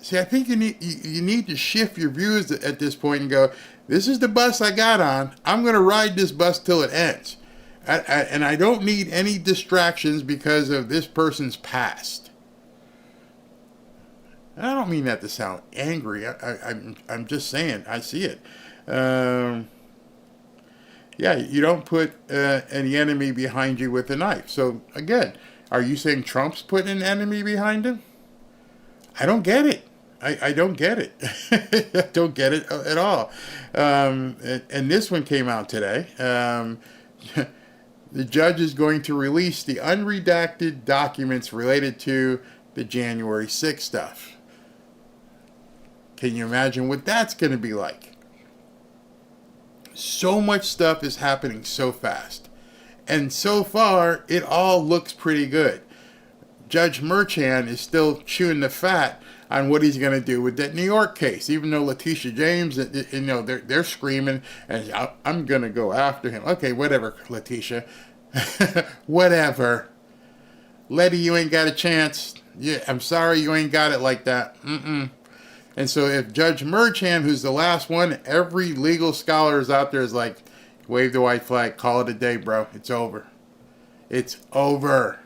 See, I think you need to shift your views at this point and go, this is the bus I got on. I'm going to ride this bus till it ends. And I don't need any distractions because of this person's past. And I don't mean that to sound angry. I'm just saying, I see it. Yeah, you don't put an enemy behind you with a knife. So, again, are you saying Trump's putting an enemy behind him? I don't get it. I don't get it. I don't get it at all. And this one came out today. The judge is going to release the unredacted documents related to the January 6th stuff. Can you imagine what that's going to be like? So much stuff is happening so fast. And so far, it all looks pretty good. Judge Merchan is still chewing the fat on what he's going to do with that New York case, even though Letitia James, they're screaming, and I'm going to go after him. Okay, whatever, Letitia. Whatever. Letty, you ain't got a chance. Yeah, I'm sorry you ain't got it like that. And so if Judge Merchan, who's the last one, every legal scholar is out there is like, wave the white flag, call it a day, bro. It's over. It's over.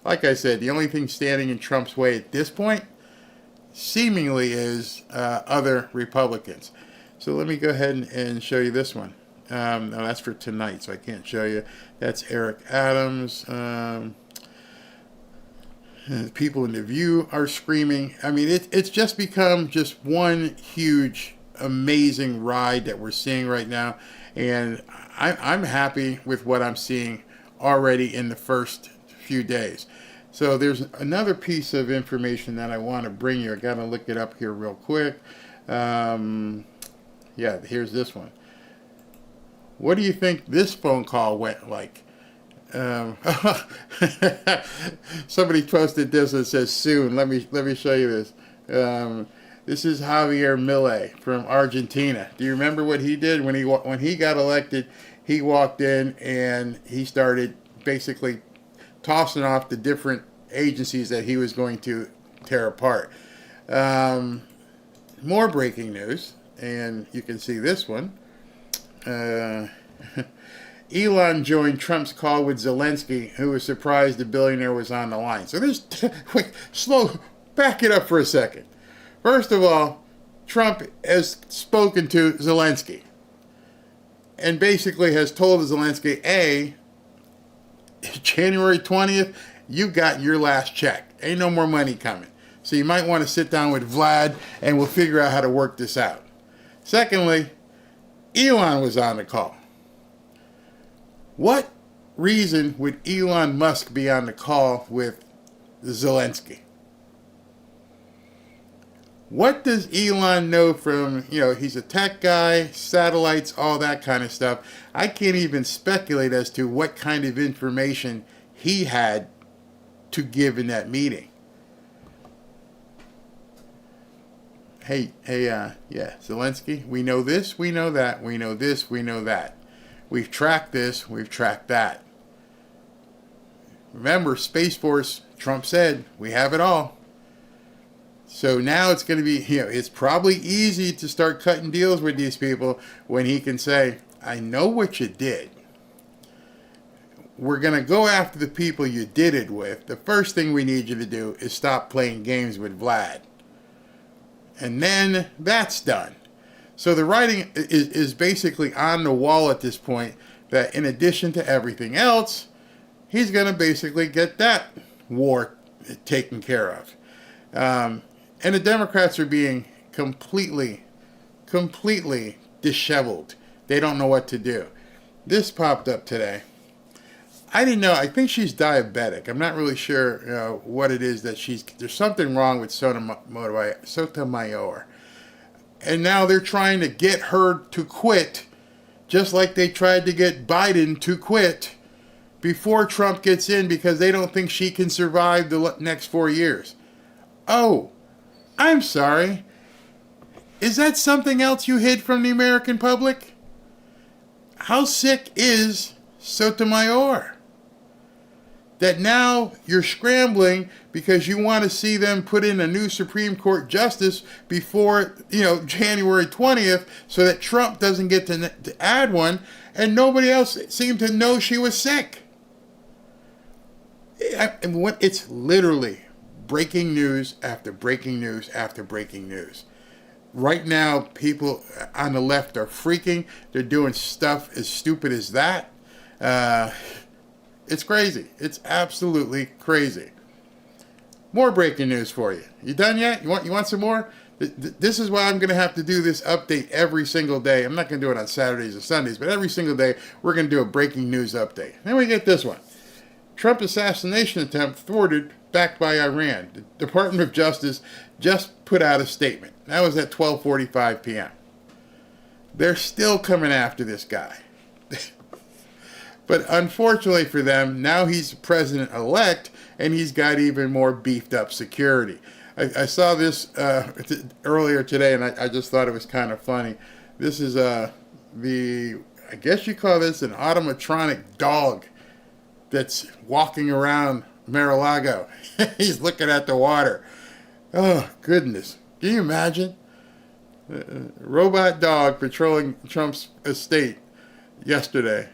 Like I said, the only thing standing in Trump's way at this point, seemingly, is other Republicans. So let me go ahead and show you this one. No, that's for tonight, so I can't show you. That's Eric Adams. People in the View are screaming. I mean, it's just become just one huge, amazing ride that we're seeing right now. And I'm happy with what I'm seeing already in the first few days. So there's another piece of information that I want to bring you. I got to look it up here real quick. Yeah, here's this one. What do you think this phone call went like? Somebody posted this and says soon. Let me show you this. This is Javier Milei from Argentina. Do you remember what he did when he got elected? He walked in and he started basically tossing off the different agencies that he was going to tear apart. More breaking news, and you can see this one. Elon joined Trump's call with Zelensky, who was surprised the billionaire was on the line. So wait, back it up for a second. First of all, Trump has spoken to Zelensky and basically has told Zelensky, January 20th, you got your last check. Ain't no more money coming. So you might want to sit down with Vlad and we'll figure out how to work this out. Secondly, Elon was on the call. What reason would Elon Musk be on the call with Zelensky? What does Elon know from, he's a tech guy, satellites, all that kind of stuff. I can't even speculate as to what kind of information he had to give in that meeting. Hey, Zelensky, we know this, we know that, we know this, we know that. We've tracked this, we've tracked that. Remember, Space Force, Trump said, we have it all. So now it's going to be, it's probably easy to start cutting deals with these people when he can say, I know what you did. We're going to go after the people you did it with. The first thing we need you to do is stop playing games with Vlad. And then that's done. So the writing is basically on the wall at this point that in addition to everything else, he's going to basically get that war taken care of. And the Democrats are being completely disheveled. They don't know what to do. This popped up today. I didn't know. I think she's diabetic. I'm not really sure what it is that there's something wrong with Sotomayor. And now they're trying to get her to quit, just like they tried to get Biden to quit before Trump gets in because they don't think she can survive the next 4 years. Oh, I'm sorry. Is that something else you hid from the American public? How sick is Sotomayor? that now you're scrambling because you want to see them put in a new Supreme Court justice before, January 20th, so that Trump doesn't get to add one, and nobody else seemed to know she was sick. It's literally breaking news after breaking news after breaking news. Right now, people on the left are freaking. They're doing stuff as stupid as that. It's crazy. It's absolutely crazy. More breaking news for you. You done yet? You want some more? This is why I'm going to have to do this update every single day. I'm not going to do it on Saturdays and Sundays, but every single day we're going to do a breaking news update. Then we get this one. Trump assassination attempt thwarted, backed by Iran. The Department of Justice just put out a statement. That was at 12:45 p.m. They're still coming after this guy. But unfortunately for them, now he's president-elect, and he's got even more beefed-up security. I saw this earlier today, and I just thought it was kind of funny. This is I guess you call this an automatronic dog that's walking around Mar-a-Lago. He's looking at the water. Oh, goodness. Can you imagine? Robot dog patrolling Trump's estate yesterday.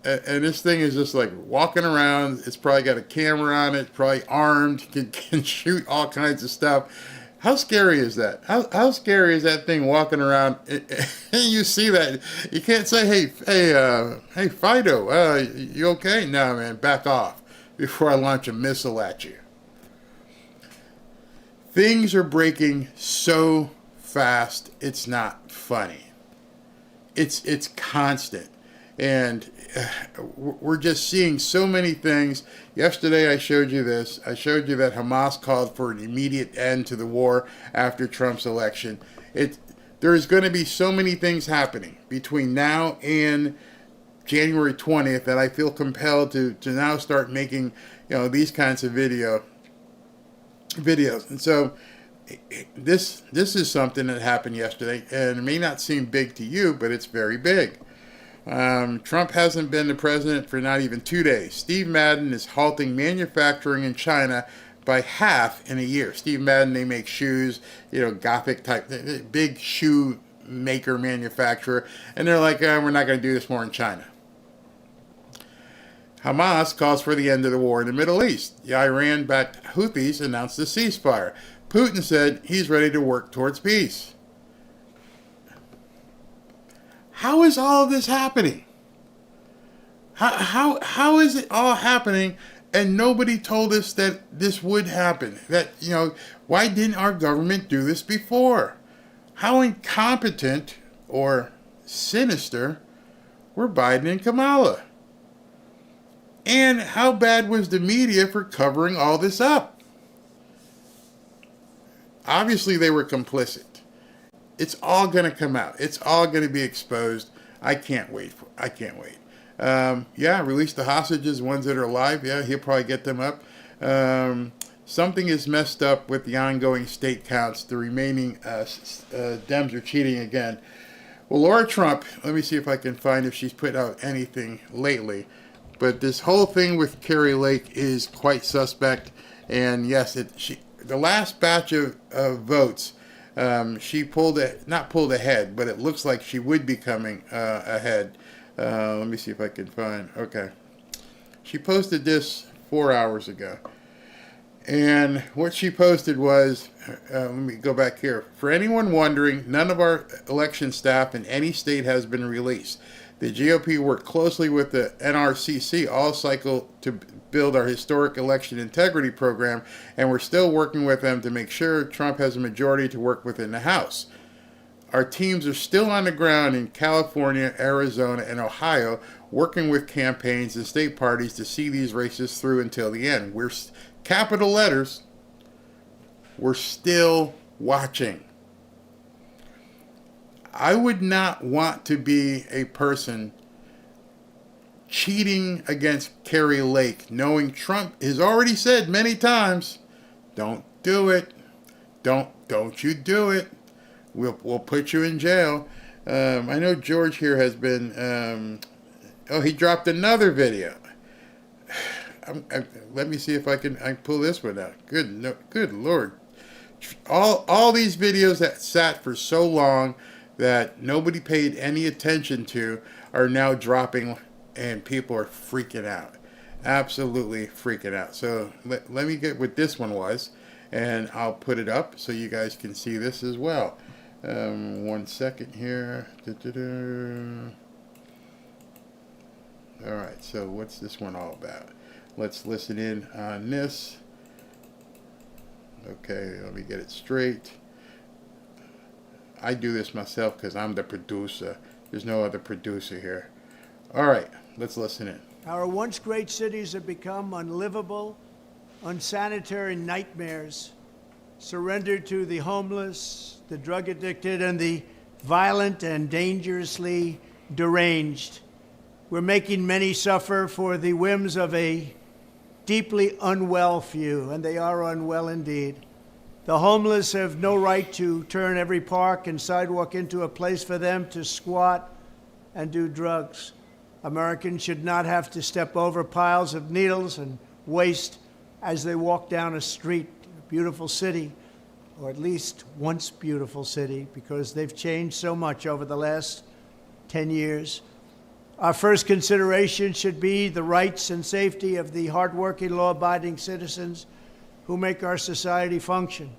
And this thing is just like walking around. It's probably got a camera on it, probably armed, can shoot all kinds of stuff. How scary is that? How scary is that thing walking around? You see that. You can't say, hey, Fido, you okay? No, man, back off before I launch a missile at you. Things are breaking so fast, it's not funny. It's constant. And we're just seeing so many things. Yesterday I showed you this. I showed you that Hamas called for an immediate end to the war after Trump's election. There is going to be so many things happening between now and January 20th that I feel compelled to now start making these kinds of videos. And so this is something that happened yesterday, and it may not seem big to you, but it's very big. Trump hasn't been the president for not even 2 days. Steve Madden is halting manufacturing in China by half in a year. Steve Madden, they make shoes, Gothic type, big shoe maker manufacturer, and they're like, we're not going to do this more in China. Hamas calls for the end of the war in the Middle East. The Iran-backed Houthis announced a ceasefire. Putin said he's ready to work towards peace. How is all of this happening? How is it all happening and nobody told us that this would happen? Why didn't our government do this before? How incompetent or sinister were Biden and Kamala? And how bad was the media for covering all this up? Obviously, they were complicit. It's all going to come out. It's all going to be exposed. I can't wait. Release the hostages, ones that are alive. Yeah, he'll probably get them up. Something is messed up with the ongoing state counts. The remaining Dems are cheating again. Well, Laura Trump, let me see if I can find if she's put out anything lately. But this whole thing with Kari Lake is quite suspect. And yes, the last batch of votes, she not pulled ahead, but it looks like she would be coming ahead. Let me see if I can find. Okay. She posted this 4 hours ago. And what she posted was, let me go back here. For anyone wondering, none of our election staff in any state has been released. The GOP worked closely with the NRCC all cycle to build our historic election integrity program, and we're still working with them to make sure Trump has a majority to work within the House. Our teams are still on the ground in California, Arizona, and Ohio, working with campaigns and state parties to see these races through until the end. We're, capital letters, we're still watching. I would not want to be a person cheating against Kari Lake, knowing Trump has already said many times, don't do it. Don't you do it. We'll put you in jail. I know George here has been, he dropped another video. let me see if I can pull this one out. Good Lord. All these videos that sat for so long that nobody paid any attention to are now dropping, and people are freaking out. Absolutely freaking out. So let me get what this one was, and I'll put it up so you guys can see this as well. 1 second here. Alright, so what's this one all about? Let's listen in on this. Okay, let me get it straight. I do this myself because I'm the producer. There's no other producer here. Alright, let's listen in. Our once great cities have become unlivable, unsanitary nightmares, surrendered to the homeless, the drug addicted, and the violent and dangerously deranged. We're making many suffer for the whims of a deeply unwell few, and they are unwell indeed. The homeless have no right to turn every park and sidewalk into a place for them to squat and do drugs. Americans should not have to step over piles of needles and waste as they walk down a street in a beautiful city, or at least once beautiful city, because they've changed so much over the last 10 years. Our first consideration should be the rights and safety of the hardworking, law-abiding citizens who make our society function.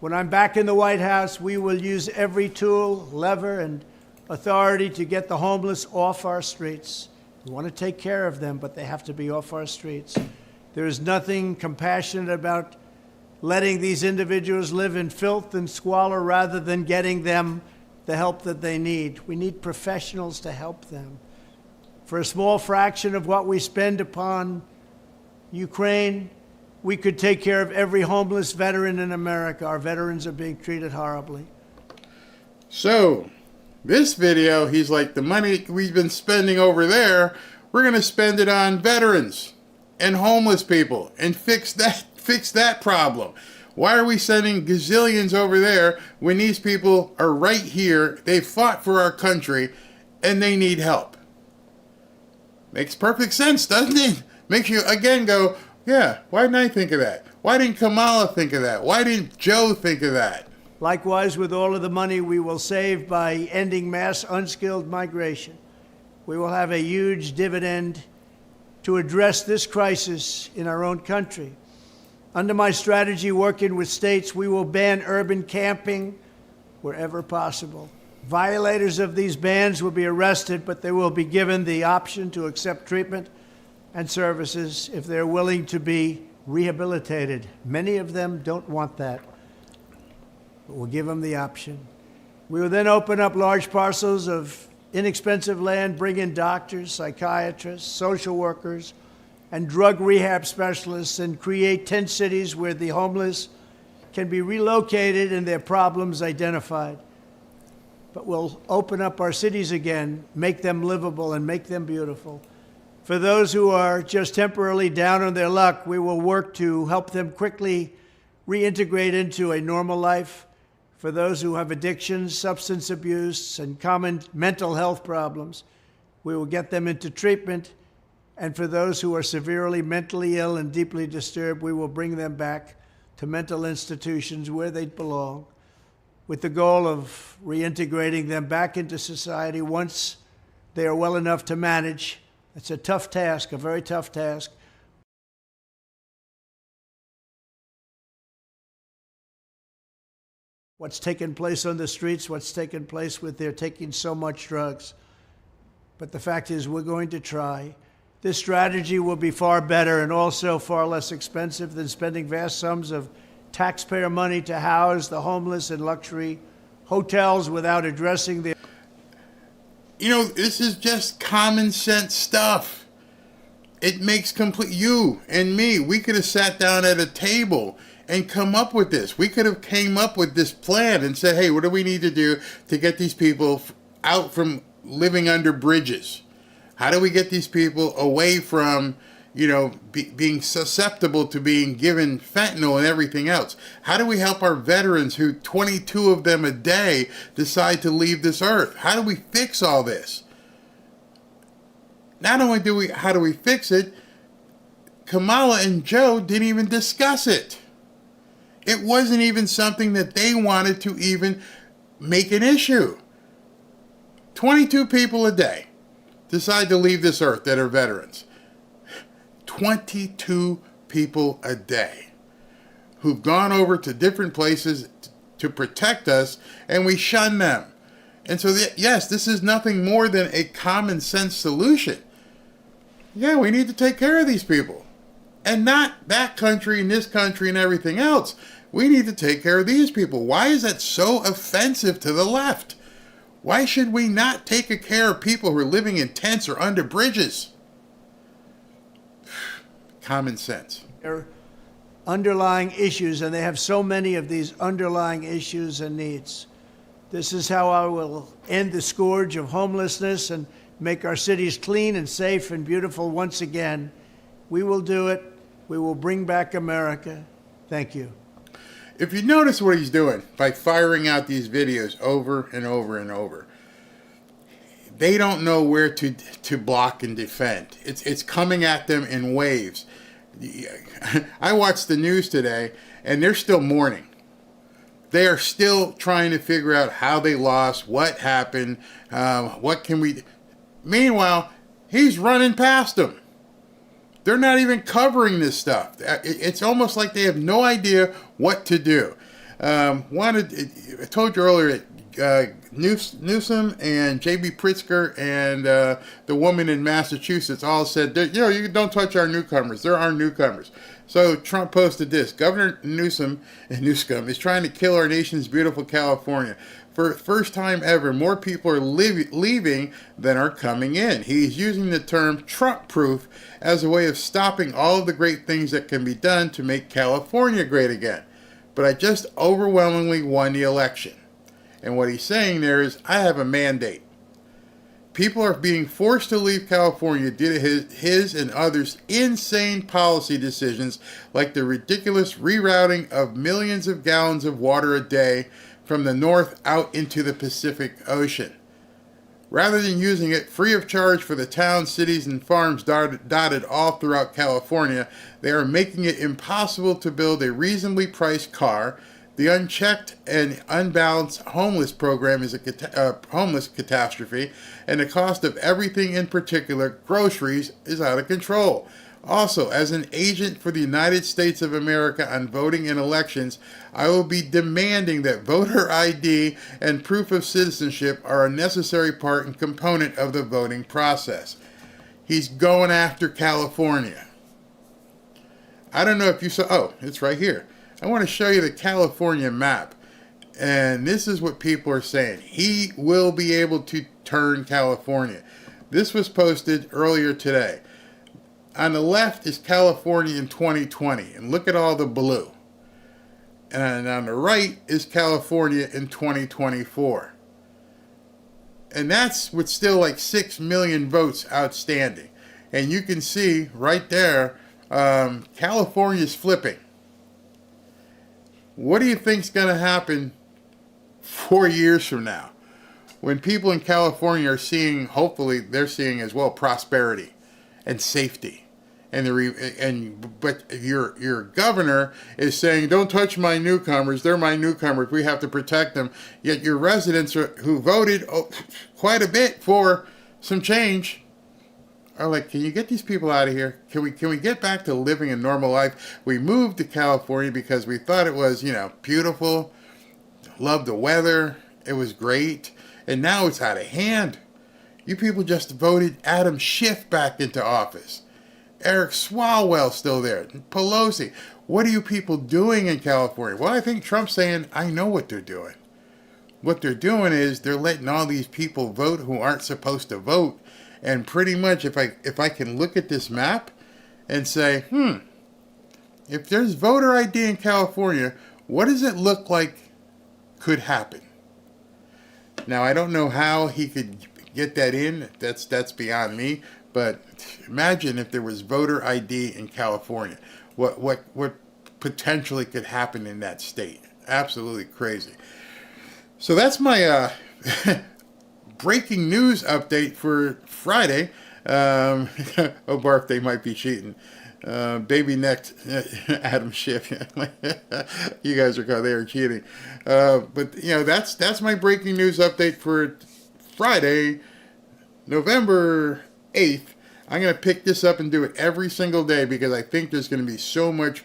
When I'm back in the White House, we will use every tool, lever, and authority to get the homeless off our streets. We want to take care of them, but they have to be off our streets. There is nothing compassionate about letting these individuals live in filth and squalor rather than getting them the help that they need. We need professionals to help them. For a small fraction of what we spend upon Ukraine, we could take care of every homeless veteran in America. Our veterans are being treated horribly. So, this video, he's like, the money we've been spending over there, we're going to spend it on veterans and homeless people and fix that problem. Why are we sending gazillions over there when these people are right here, they fought for our country, and they need help? Makes perfect sense, doesn't it? Makes you, again, go, yeah, why didn't I think of that? Why didn't Kamala think of that? Why didn't Joe think of that? Likewise, with all of the money we will save by ending mass unskilled migration, we will have a huge dividend to address this crisis in our own country. Under my strategy, working with states, we will ban urban camping wherever possible. Violators of these bans will be arrested, but they will be given the option to accept treatment and services if they're willing to be rehabilitated. Many of them don't want that. We'll give them the option. We will then open up large parcels of inexpensive land, bring in doctors, psychiatrists, social workers, and drug rehab specialists, and create 10 cities where the homeless can be relocated and their problems identified. But we'll open up our cities again, make them livable, and make them beautiful. For those who are just temporarily down on their luck, we will work to help them quickly reintegrate into a normal life. For those who have addictions, substance abuse, and common mental health problems, we will get them into treatment. And for those who are severely mentally ill and deeply disturbed, we will bring them back to mental institutions where they belong, with the goal of reintegrating them back into society once they are well enough to manage. It's a tough task, a very tough task. What's taken place on the streets, what's taken place with their taking so much drugs. But the fact is, we're going to try. This strategy will be far better and also far less expensive than spending vast sums of taxpayer money to house the homeless in luxury hotels without addressing their... You know, this is just common sense stuff. It makes complete... You and me, we could have sat down at a table and come up with this. We could have came up with this plan and said, hey, what do we need to do to get these people out from living under bridges? How do we get these people away from, you know, being susceptible to being given fentanyl and everything else? How do we help our veterans, who 22 of them a day decide to leave this earth? How do we fix all this? Not only how do we fix it, Kamala and Joe didn't even discuss it. It wasn't even something that they wanted to even make an issue. 22 people a day decide to leave this earth that are veterans. 22 people a day who've gone over to different places to protect us, and we shun them. And so, yes, this is nothing more than a common sense solution. Yeah, we need to take care of these people. And not that country and this country and everything else. We need to take care of these people. Why is that so offensive to the left? Why should we not take care of people who are living in tents or under bridges? Common sense. Their underlying issues, and they have so many of these underlying issues and needs. This is how I will end the scourge of homelessness and make our cities clean and safe and beautiful once again. We will do it. We will bring back America. Thank you. If you notice what he's doing by firing out these videos over and over and over, they don't know where to block and defend. It's coming at them in waves. I watched the news today, and they're still mourning. They are still trying to figure out how they lost, what happened, what can we... Meanwhile, he's running past them. They're not even covering this stuff. It's almost like they have no idea what to do. I told you earlier that Newsom and J.B. Pritzker and the woman in Massachusetts all said, you don't touch our newcomers. They're our newcomers. So Trump posted this. Governor Newsom is trying to kill our nation's beautiful California. For the first time ever, more people are leaving than are coming in. He's using the term Trump-proof as a way of stopping all of the great things that can be done to make California great again. But I just overwhelmingly won the election. And what he's saying there is, I have a mandate. People are being forced to leave California due to his and others' insane policy decisions, like the ridiculous rerouting of millions of gallons of water a day from the north out into the Pacific Ocean. Rather than using it free of charge for the towns, cities, and farms dotted all throughout California, they are making it impossible to build a reasonably priced car. The unchecked and unbalanced homeless program is a homeless catastrophe, and the cost of everything, in particular groceries, is out of control. Also, as an agent for the United States of America on voting in elections, I will be demanding that voter ID and proof of citizenship are a necessary part and component of the voting process. He's going after California. I don't know if you saw, oh, it's right here. I want to show you the California map. And this is what people are saying. He will be able to turn California. This was posted earlier today. On the left is California in 2020, and look at all the blue. And on the right is California in 2024. And that's with still like 6 million votes outstanding. And you can see right there, California's flipping. What do you think's going to happen 4 years from now, when people in California are seeing, hopefully they're seeing as well, prosperity and safety, but your governor is saying, don't touch my newcomers, they're my newcomers, we have to protect them. Yet your residents who voted quite a bit for some change are like, can you get these people out of here? Can we get back to living a normal life? We moved to California because we thought it was, beautiful, loved the weather, it was great, and now it's out of hand. You people just voted Adam Schiff back into office. Eric Swalwell's still there. Pelosi. What are you people doing in California? Well, I think Trump's saying, I know what they're doing. What they're doing is they're letting all these people vote who aren't supposed to vote. And pretty much, if I can look at this map and say, if there's voter ID in California, what does it look like could happen? Now, I don't know how he could get that in. That's beyond me. But imagine if there was voter ID in California. What potentially could happen in that state? Absolutely crazy. So that's my breaking news update for Friday. Oh, Barf, they might be cheating. Baby necked Adam Schiff. You guys are caught there cheating. But that's my breaking news update for Friday, November 8th. I'm going to pick this up and do it every single day because I think there's going to be so much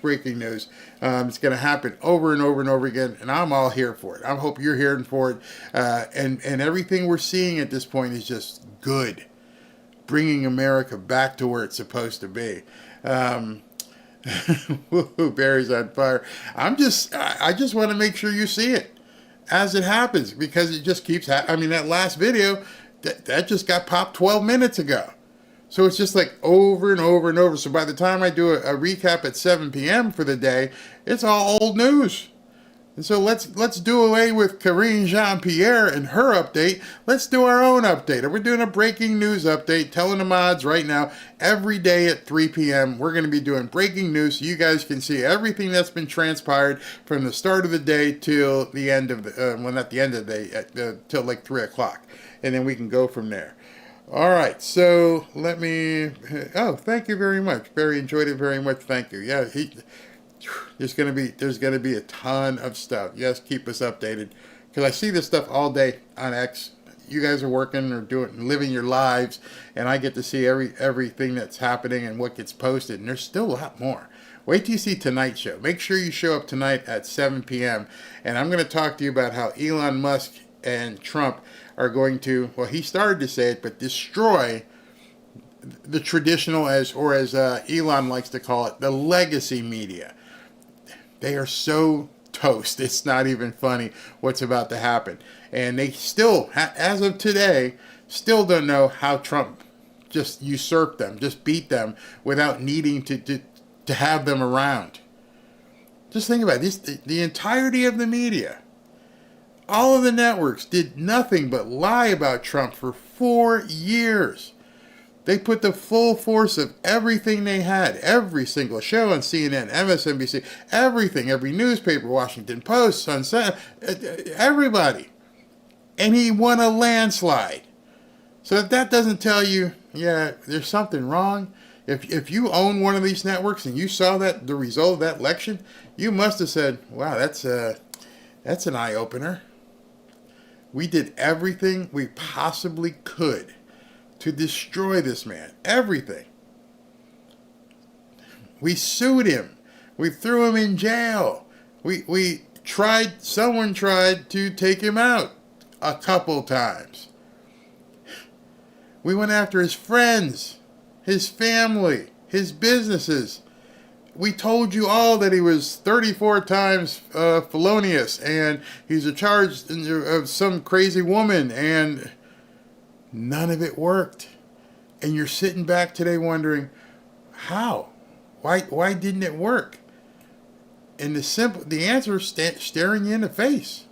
breaking news. It's going to happen over and over and over again, and I'm all here for it. I hope you're here for it. And everything we're seeing at this point is just good, bringing America back to where it's supposed to be. Barry's on fire. I just want to make sure you see it as it happens because it just keeps happening. That last video, that just got popped 12 minutes ago. So it's just like over and over and over. So by the time I do a recap at 7 p.m. for the day, it's all old news. And so let's do away with Karine Jean-Pierre and her update. Let's do our own update. And we're doing a breaking news update, telling the mods right now, every day at 3 p.m., we're going to be doing breaking news so you guys can see everything that's been transpired from the start of the day till the end of the, well, not the end of the day, till like 3 o'clock. And then we can go from there. All right, so let me, thank you very much. Barry enjoyed it very much. Thank you. Yeah, there's gonna be a ton of stuff. Yes, keep us updated because I see this stuff all day on X. You guys are working or living your lives, and I get to see everything that's happening and what gets posted. And there's still a lot more. Wait till you see tonight's show. Make sure you show up tonight at 7 p.m. And I'm going to talk to you about how Elon Musk and Trump are going to, well, he started to say it, but destroy the traditional, as Elon likes to call it, the legacy media. They are so toast. It's not even funny what's about to happen. And they still, as of today, still don't know how Trump just usurped them, just beat them without needing to have them around. Just think about this, the entirety of the media. All of the networks did nothing but lie about Trump for 4 years. They put the full force of everything they had, every single show on CNN, MSNBC, everything, every newspaper, Washington Post, Sunset, everybody. And he won a landslide. So if that doesn't tell you, yeah, there's something wrong. If you own one of these networks and you saw the result of that election, you must have said, wow, that's an eye-opener. We did everything we possibly could to destroy this man. Everything. We sued him. We threw him in jail. Someone tried to take him out a couple times. We went after his friends, his family, his businesses. We told you all that he was 34 times felonious and he's a charge of some crazy woman, and none of it worked. And you're sitting back today wondering, how? Why didn't it work? And the answer is staring you in the face.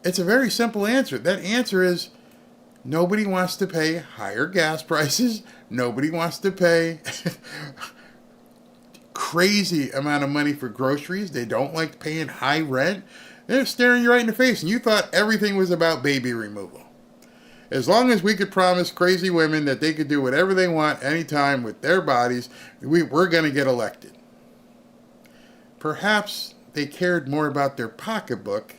It's a very simple answer. That answer is nobody wants to pay higher gas prices. Nobody wants to pay crazy amount of money for groceries. They don't like paying high rent. They're staring you right in the face, and you thought everything was about baby removal. As long as we could promise crazy women that they could do whatever they want anytime with their bodies, we're going to get elected. Perhaps they cared more about their pocketbook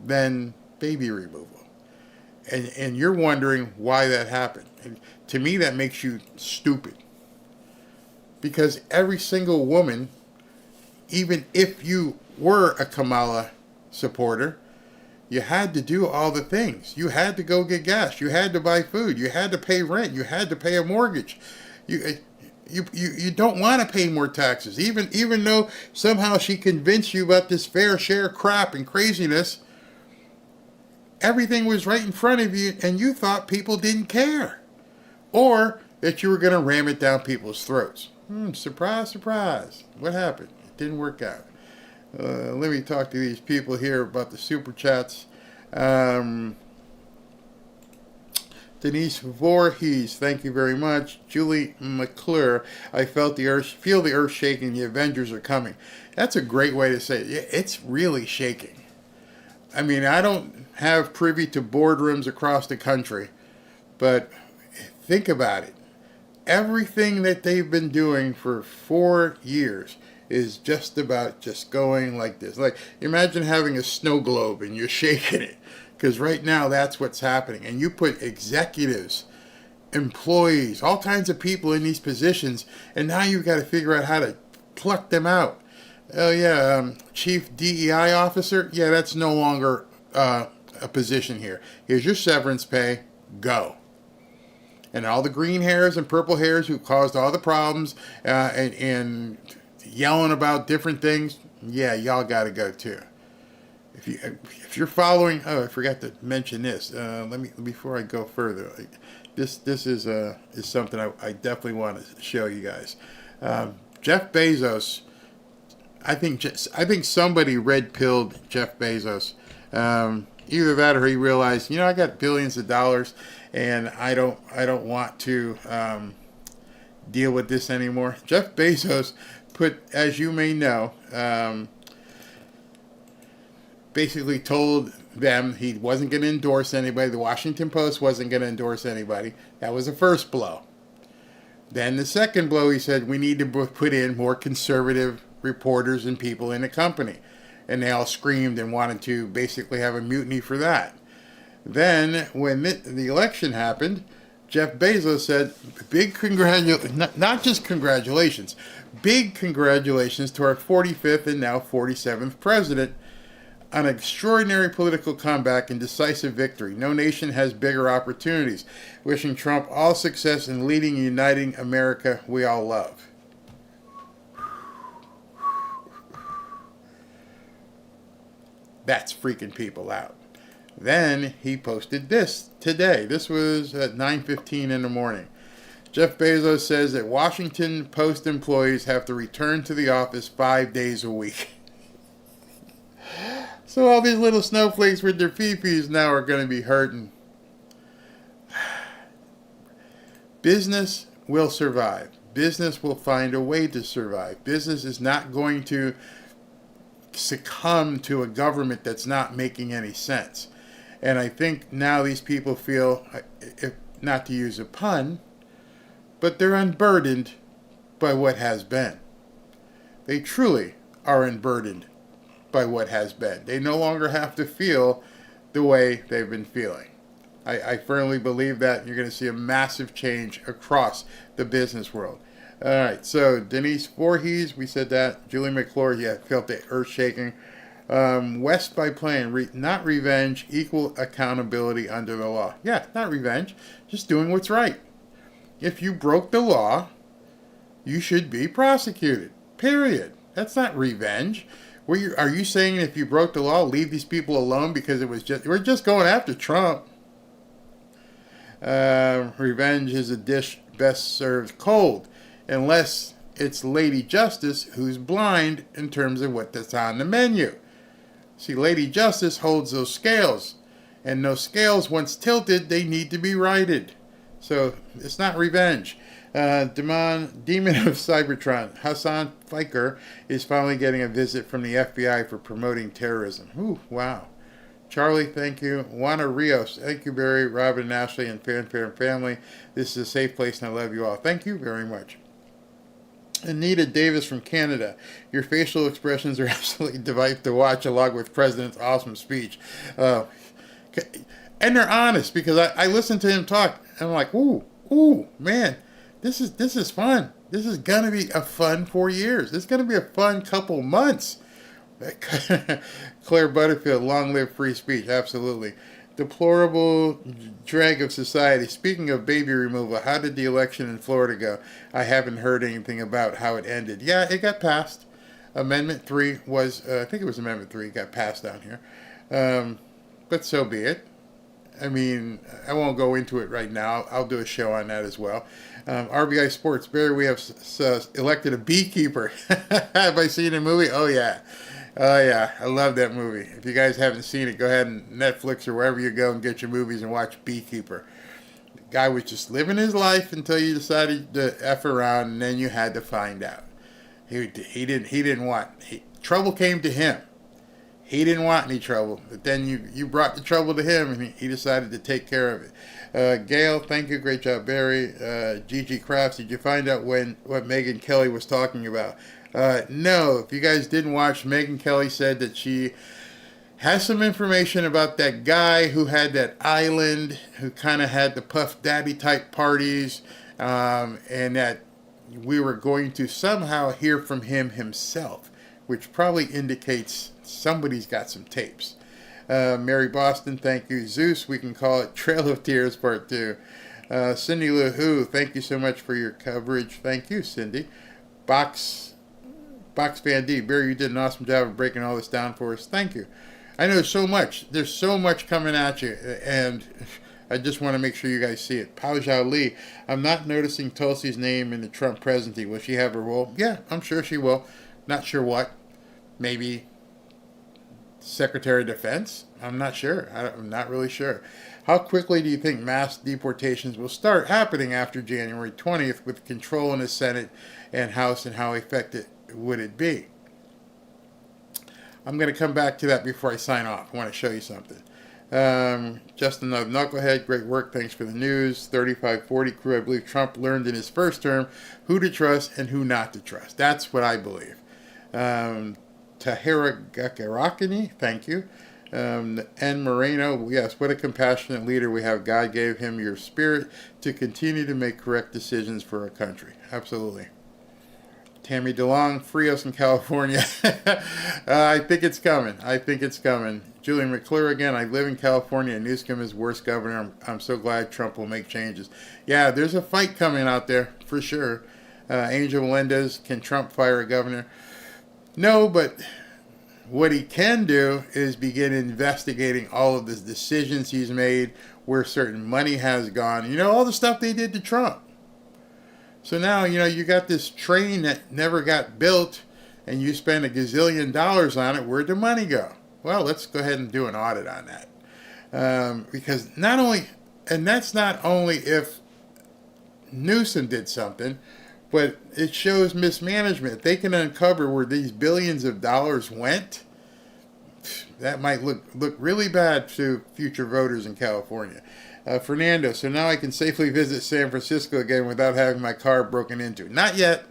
than baby removal. And you're wondering why that happened. And to me, that makes you stupid. Because every single woman, even if you were a Kamala supporter, you had to do all the things. You had to go get gas. You had to buy food. You had to pay rent. You had to pay a mortgage. You don't want to pay more taxes. Even though somehow she convinced you about this fair share crap and craziness, everything was right in front of you and you thought people didn't care. Or that you were going to ram it down people's throats. Surprise, surprise. What happened? It didn't work out. Let me talk to these people here about the super chats. Denise Voorhees, thank you very much. Julie McClure, I feel the earth shaking. The Avengers are coming. That's a great way to say it. Yeah, it's really shaking. I mean, I don't have privy to boardrooms across the country, but think about it. everything that they've been doing for 4 years is just about just going like this. Like, imagine having a snow globe and you're shaking it. Because right now that's what's happening. And you put executives, employees, all kinds of people in these positions, and now you've got to figure out how to pluck them out. Oh yeah, chief DEI officer, yeah, that's no longer a position here. Here's your severance pay, go. And all the green hairs and purple hairs who caused all the problems and yelling about different things, yeah, y'all got to go too. If you're following, oh, I forgot to mention this. Let me before I go further. This is something I definitely want to show you guys. Jeff Bezos. I think somebody red-pilled Jeff Bezos. Either that or he realized, I got billions of dollars, and I don't want to deal with this anymore. Jeff Bezos put, as you may know, basically told them he wasn't going to endorse anybody. The Washington Post wasn't going to endorse anybody. That was the first blow. Then the second blow, he said, we need to put in more conservative reporters and people in the company. And they all screamed and wanted to basically have a mutiny for that. Then, when the election happened, Jeff Bezos said, not just congratulations, big congratulations to our 45th and now 47th president on extraordinary political comeback and decisive victory. No nation has bigger opportunities. Wishing Trump all success in leading and uniting America we all love. That's freaking people out. Then he posted this today. This was at 9:15 in the morning. Jeff Bezos says that Washington Post employees have to return to the office 5 days a week. So all these little snowflakes with their fee-fees now are going to be hurting. Business will survive. Business will find a way to survive. Business is not going to succumb to a government that's not making any sense. And I think now these people feel, if not to use a pun, but they're unburdened by what has been. They truly are unburdened by what has been. They no longer have to feel the way they've been feeling. I firmly believe that you're going to see a massive change across the business world. All right, so Denise Voorhees, we said that. Julie McClure, yeah, felt the earth shaking. West by plane, not revenge, equal accountability under the law. Yeah, not revenge, just doing what's right. If you broke the law, you should be prosecuted, period. That's not revenge. Are you saying if you broke the law, leave these people alone because we're just going after Trump? Revenge is a dish best served cold, unless it's Lady Justice who's blind in terms of what's on the menu. See, Lady Justice holds those scales, and those scales, once tilted, they need to be righted. So it's not revenge. Demon of Cybertron, Hassan Fiker, is finally getting a visit from the FBI for promoting terrorism. Ooh, wow. Charlie, thank you. Juana Rios, thank you, Barry, Robin, and Ashley, and Fanfare and family. This is a safe place, and I love you all. Thank you very much. Anita Davis from Canada, your facial expressions are absolutely delightful to watch along with President's awesome speech. And they're honest, because I listened to him talk, and I'm like, ooh, man, this is fun. This is going to be a fun 4 years. This is going to be a fun couple months. Claire Butterfield, long live free speech, absolutely. Deplorable drag of society. Speaking of baby removal, how did the election in Florida go? I haven't heard anything about how it ended. Yeah, it got passed. Amendment 3 was, I think it was Amendment 3, got passed down here. But so be it. I mean, I won't go into it right now. I'll do a show on that as well. RBI Sports, Barry, we have elected a beekeeper. Have I seen a movie? Oh, yeah. Oh, yeah. I love that movie. If you guys haven't seen it, go ahead and Netflix or wherever you go and get your movies and watch Beekeeper. The guy was just living his life until you decided to F around, and then you had to find out. He didn't want... trouble came to him. He didn't want any trouble, but then you brought the trouble to him, and he decided to take care of it. Gail, thank you. Great job, Barry. Gigi Crafts, did you find out what Megyn Kelly was talking about? No. If you guys didn't watch, Megyn Kelly said that she has some information about that guy who had that island, who kind of had the Puff Daddy type parties, and that we were going to somehow hear from him himself, which probably indicates somebody's got some tapes. Mary Boston, thank you. Zeus, we can call it Trail of Tears Part 2. Cindy Lou Who, thank you so much for your coverage. Thank you, Cindy. Box Van D, Barry, you did an awesome job of breaking all this down for us. Thank you. I know so much. There's so much coming at you, and I just want to make sure you guys see it. Pao Zhao Li, I'm not noticing Tulsi's name in the Trump presidency. Will she have a role? Yeah, I'm sure she will. Not sure what. Maybe Secretary of Defense? I'm not sure. I'm not really sure. How quickly do you think mass deportations will start happening after January 20th with control in the Senate and House, and how effective would it be? I'm going to come back to that before I sign off. I want to show you something. Just another knucklehead. Great work. Thanks for the news. 3540 crew. I believe Trump learned in his first term who to trust and who not to trust. That's what I believe. Tahira Gakarakini, thank you. And Moreno, yes, what a compassionate leader we have. God gave him your spirit to continue to make correct decisions for our country. Absolutely. Tammy DeLong, free us in California. I think it's coming. Julian McClure again. I live in California, and Newsom is worst governor. I'm so glad Trump will make changes. Yeah, there's a fight coming out there for sure. Angel Melendez, can Trump fire a governor? No, but what he can do is begin investigating all of the decisions he's made, where certain money has gone. You know, all the stuff they did to Trump. So now, you know, you got this train that never got built, and you spend $1 gazillion on it. Where'd the money go? Well, let's go ahead and do an audit on that. Because not only, and that's not only if Newsom did something, but it shows mismanagement. If they can uncover where these billions of dollars went, that might look really bad to future voters in California. Fernando, so now I can safely visit San Francisco again without having my car broken into. Not yet.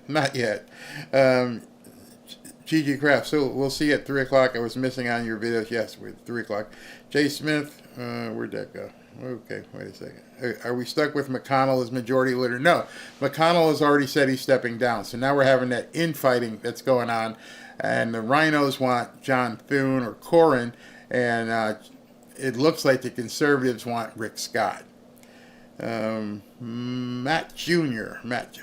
Gigi Craft, so we'll see you at 3 o'clock. I was missing on your videos. Yes, we're at 3 o'clock. Jay Smith, where'd that go? Okay, wait a second. Are we stuck with McConnell as majority leader? No. McConnell has already said he's stepping down. So now we're having that infighting that's going on. And the Rhinos want John Thune or Cornyn. And it looks like the conservatives want Rick Scott. Matt Jr., Matt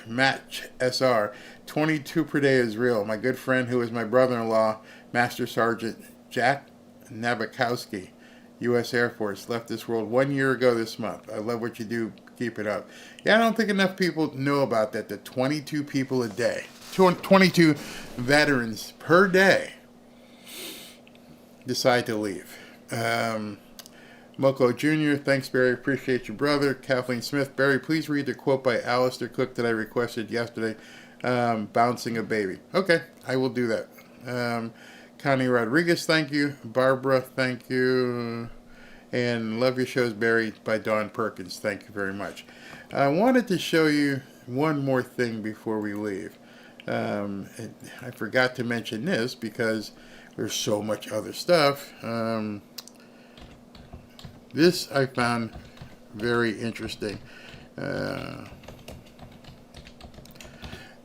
SR, 22 per day is real. My good friend who is my brother-in-law, Master Sergeant Jack Nabokowski, U.S. Air Force, left this world 1 year ago this month. I love what you do. Keep it up. Yeah, I don't think enough people know about that. The 22 people a day, 22 veterans per day decide to leave. Moko Jr., thanks, Barry. Appreciate your brother. Kathleen Smith, Barry, please read the quote by Alistair Cook that I requested yesterday, bouncing a baby. Okay, I will do that. Connie Rodriguez, thank you. Barbara, thank you. And love your shows, Barry, by Don Perkins. Thank you very much. I wanted to show you one more thing before we leave. I forgot to mention this because there's so much other stuff. This I found very interesting.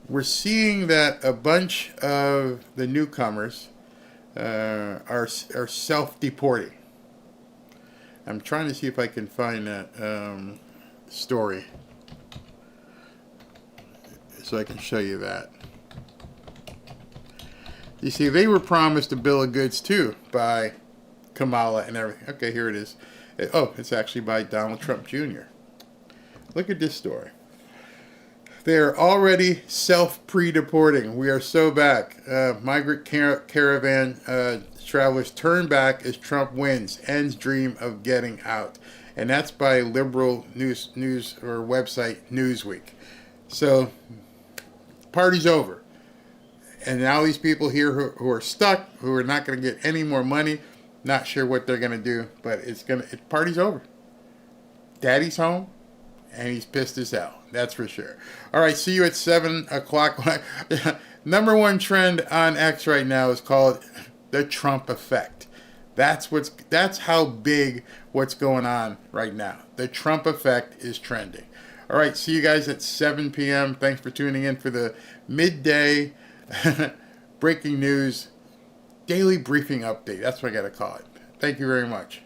We're seeing that a bunch of the newcomers are self-deporting. I'm trying to see if I can find that story so I can show you that. You see, they were promised a bill of goods too by Kamala and everything. Okay, here it is. It's actually by Donald Trump Jr. Look at this story. They're already self-pre-deporting. We are so back. Migrant caravan travelers turn back as Trump wins. Ends dream of getting out. And that's by liberal news or website Newsweek. So, party's over. And now these people here who are stuck, who are not going to get any more money, not sure what they're going to do, but party's over. Daddy's home, and he's pissed as hell. That's for sure. All right, see you at 7 o'clock. Number one trend on X right now is called the Trump effect. That's how big what's going on right now. The Trump effect is trending. All right, see you guys at 7 p.m. Thanks for tuning in for the midday breaking news daily briefing update. That's what I got to call it. Thank you very much.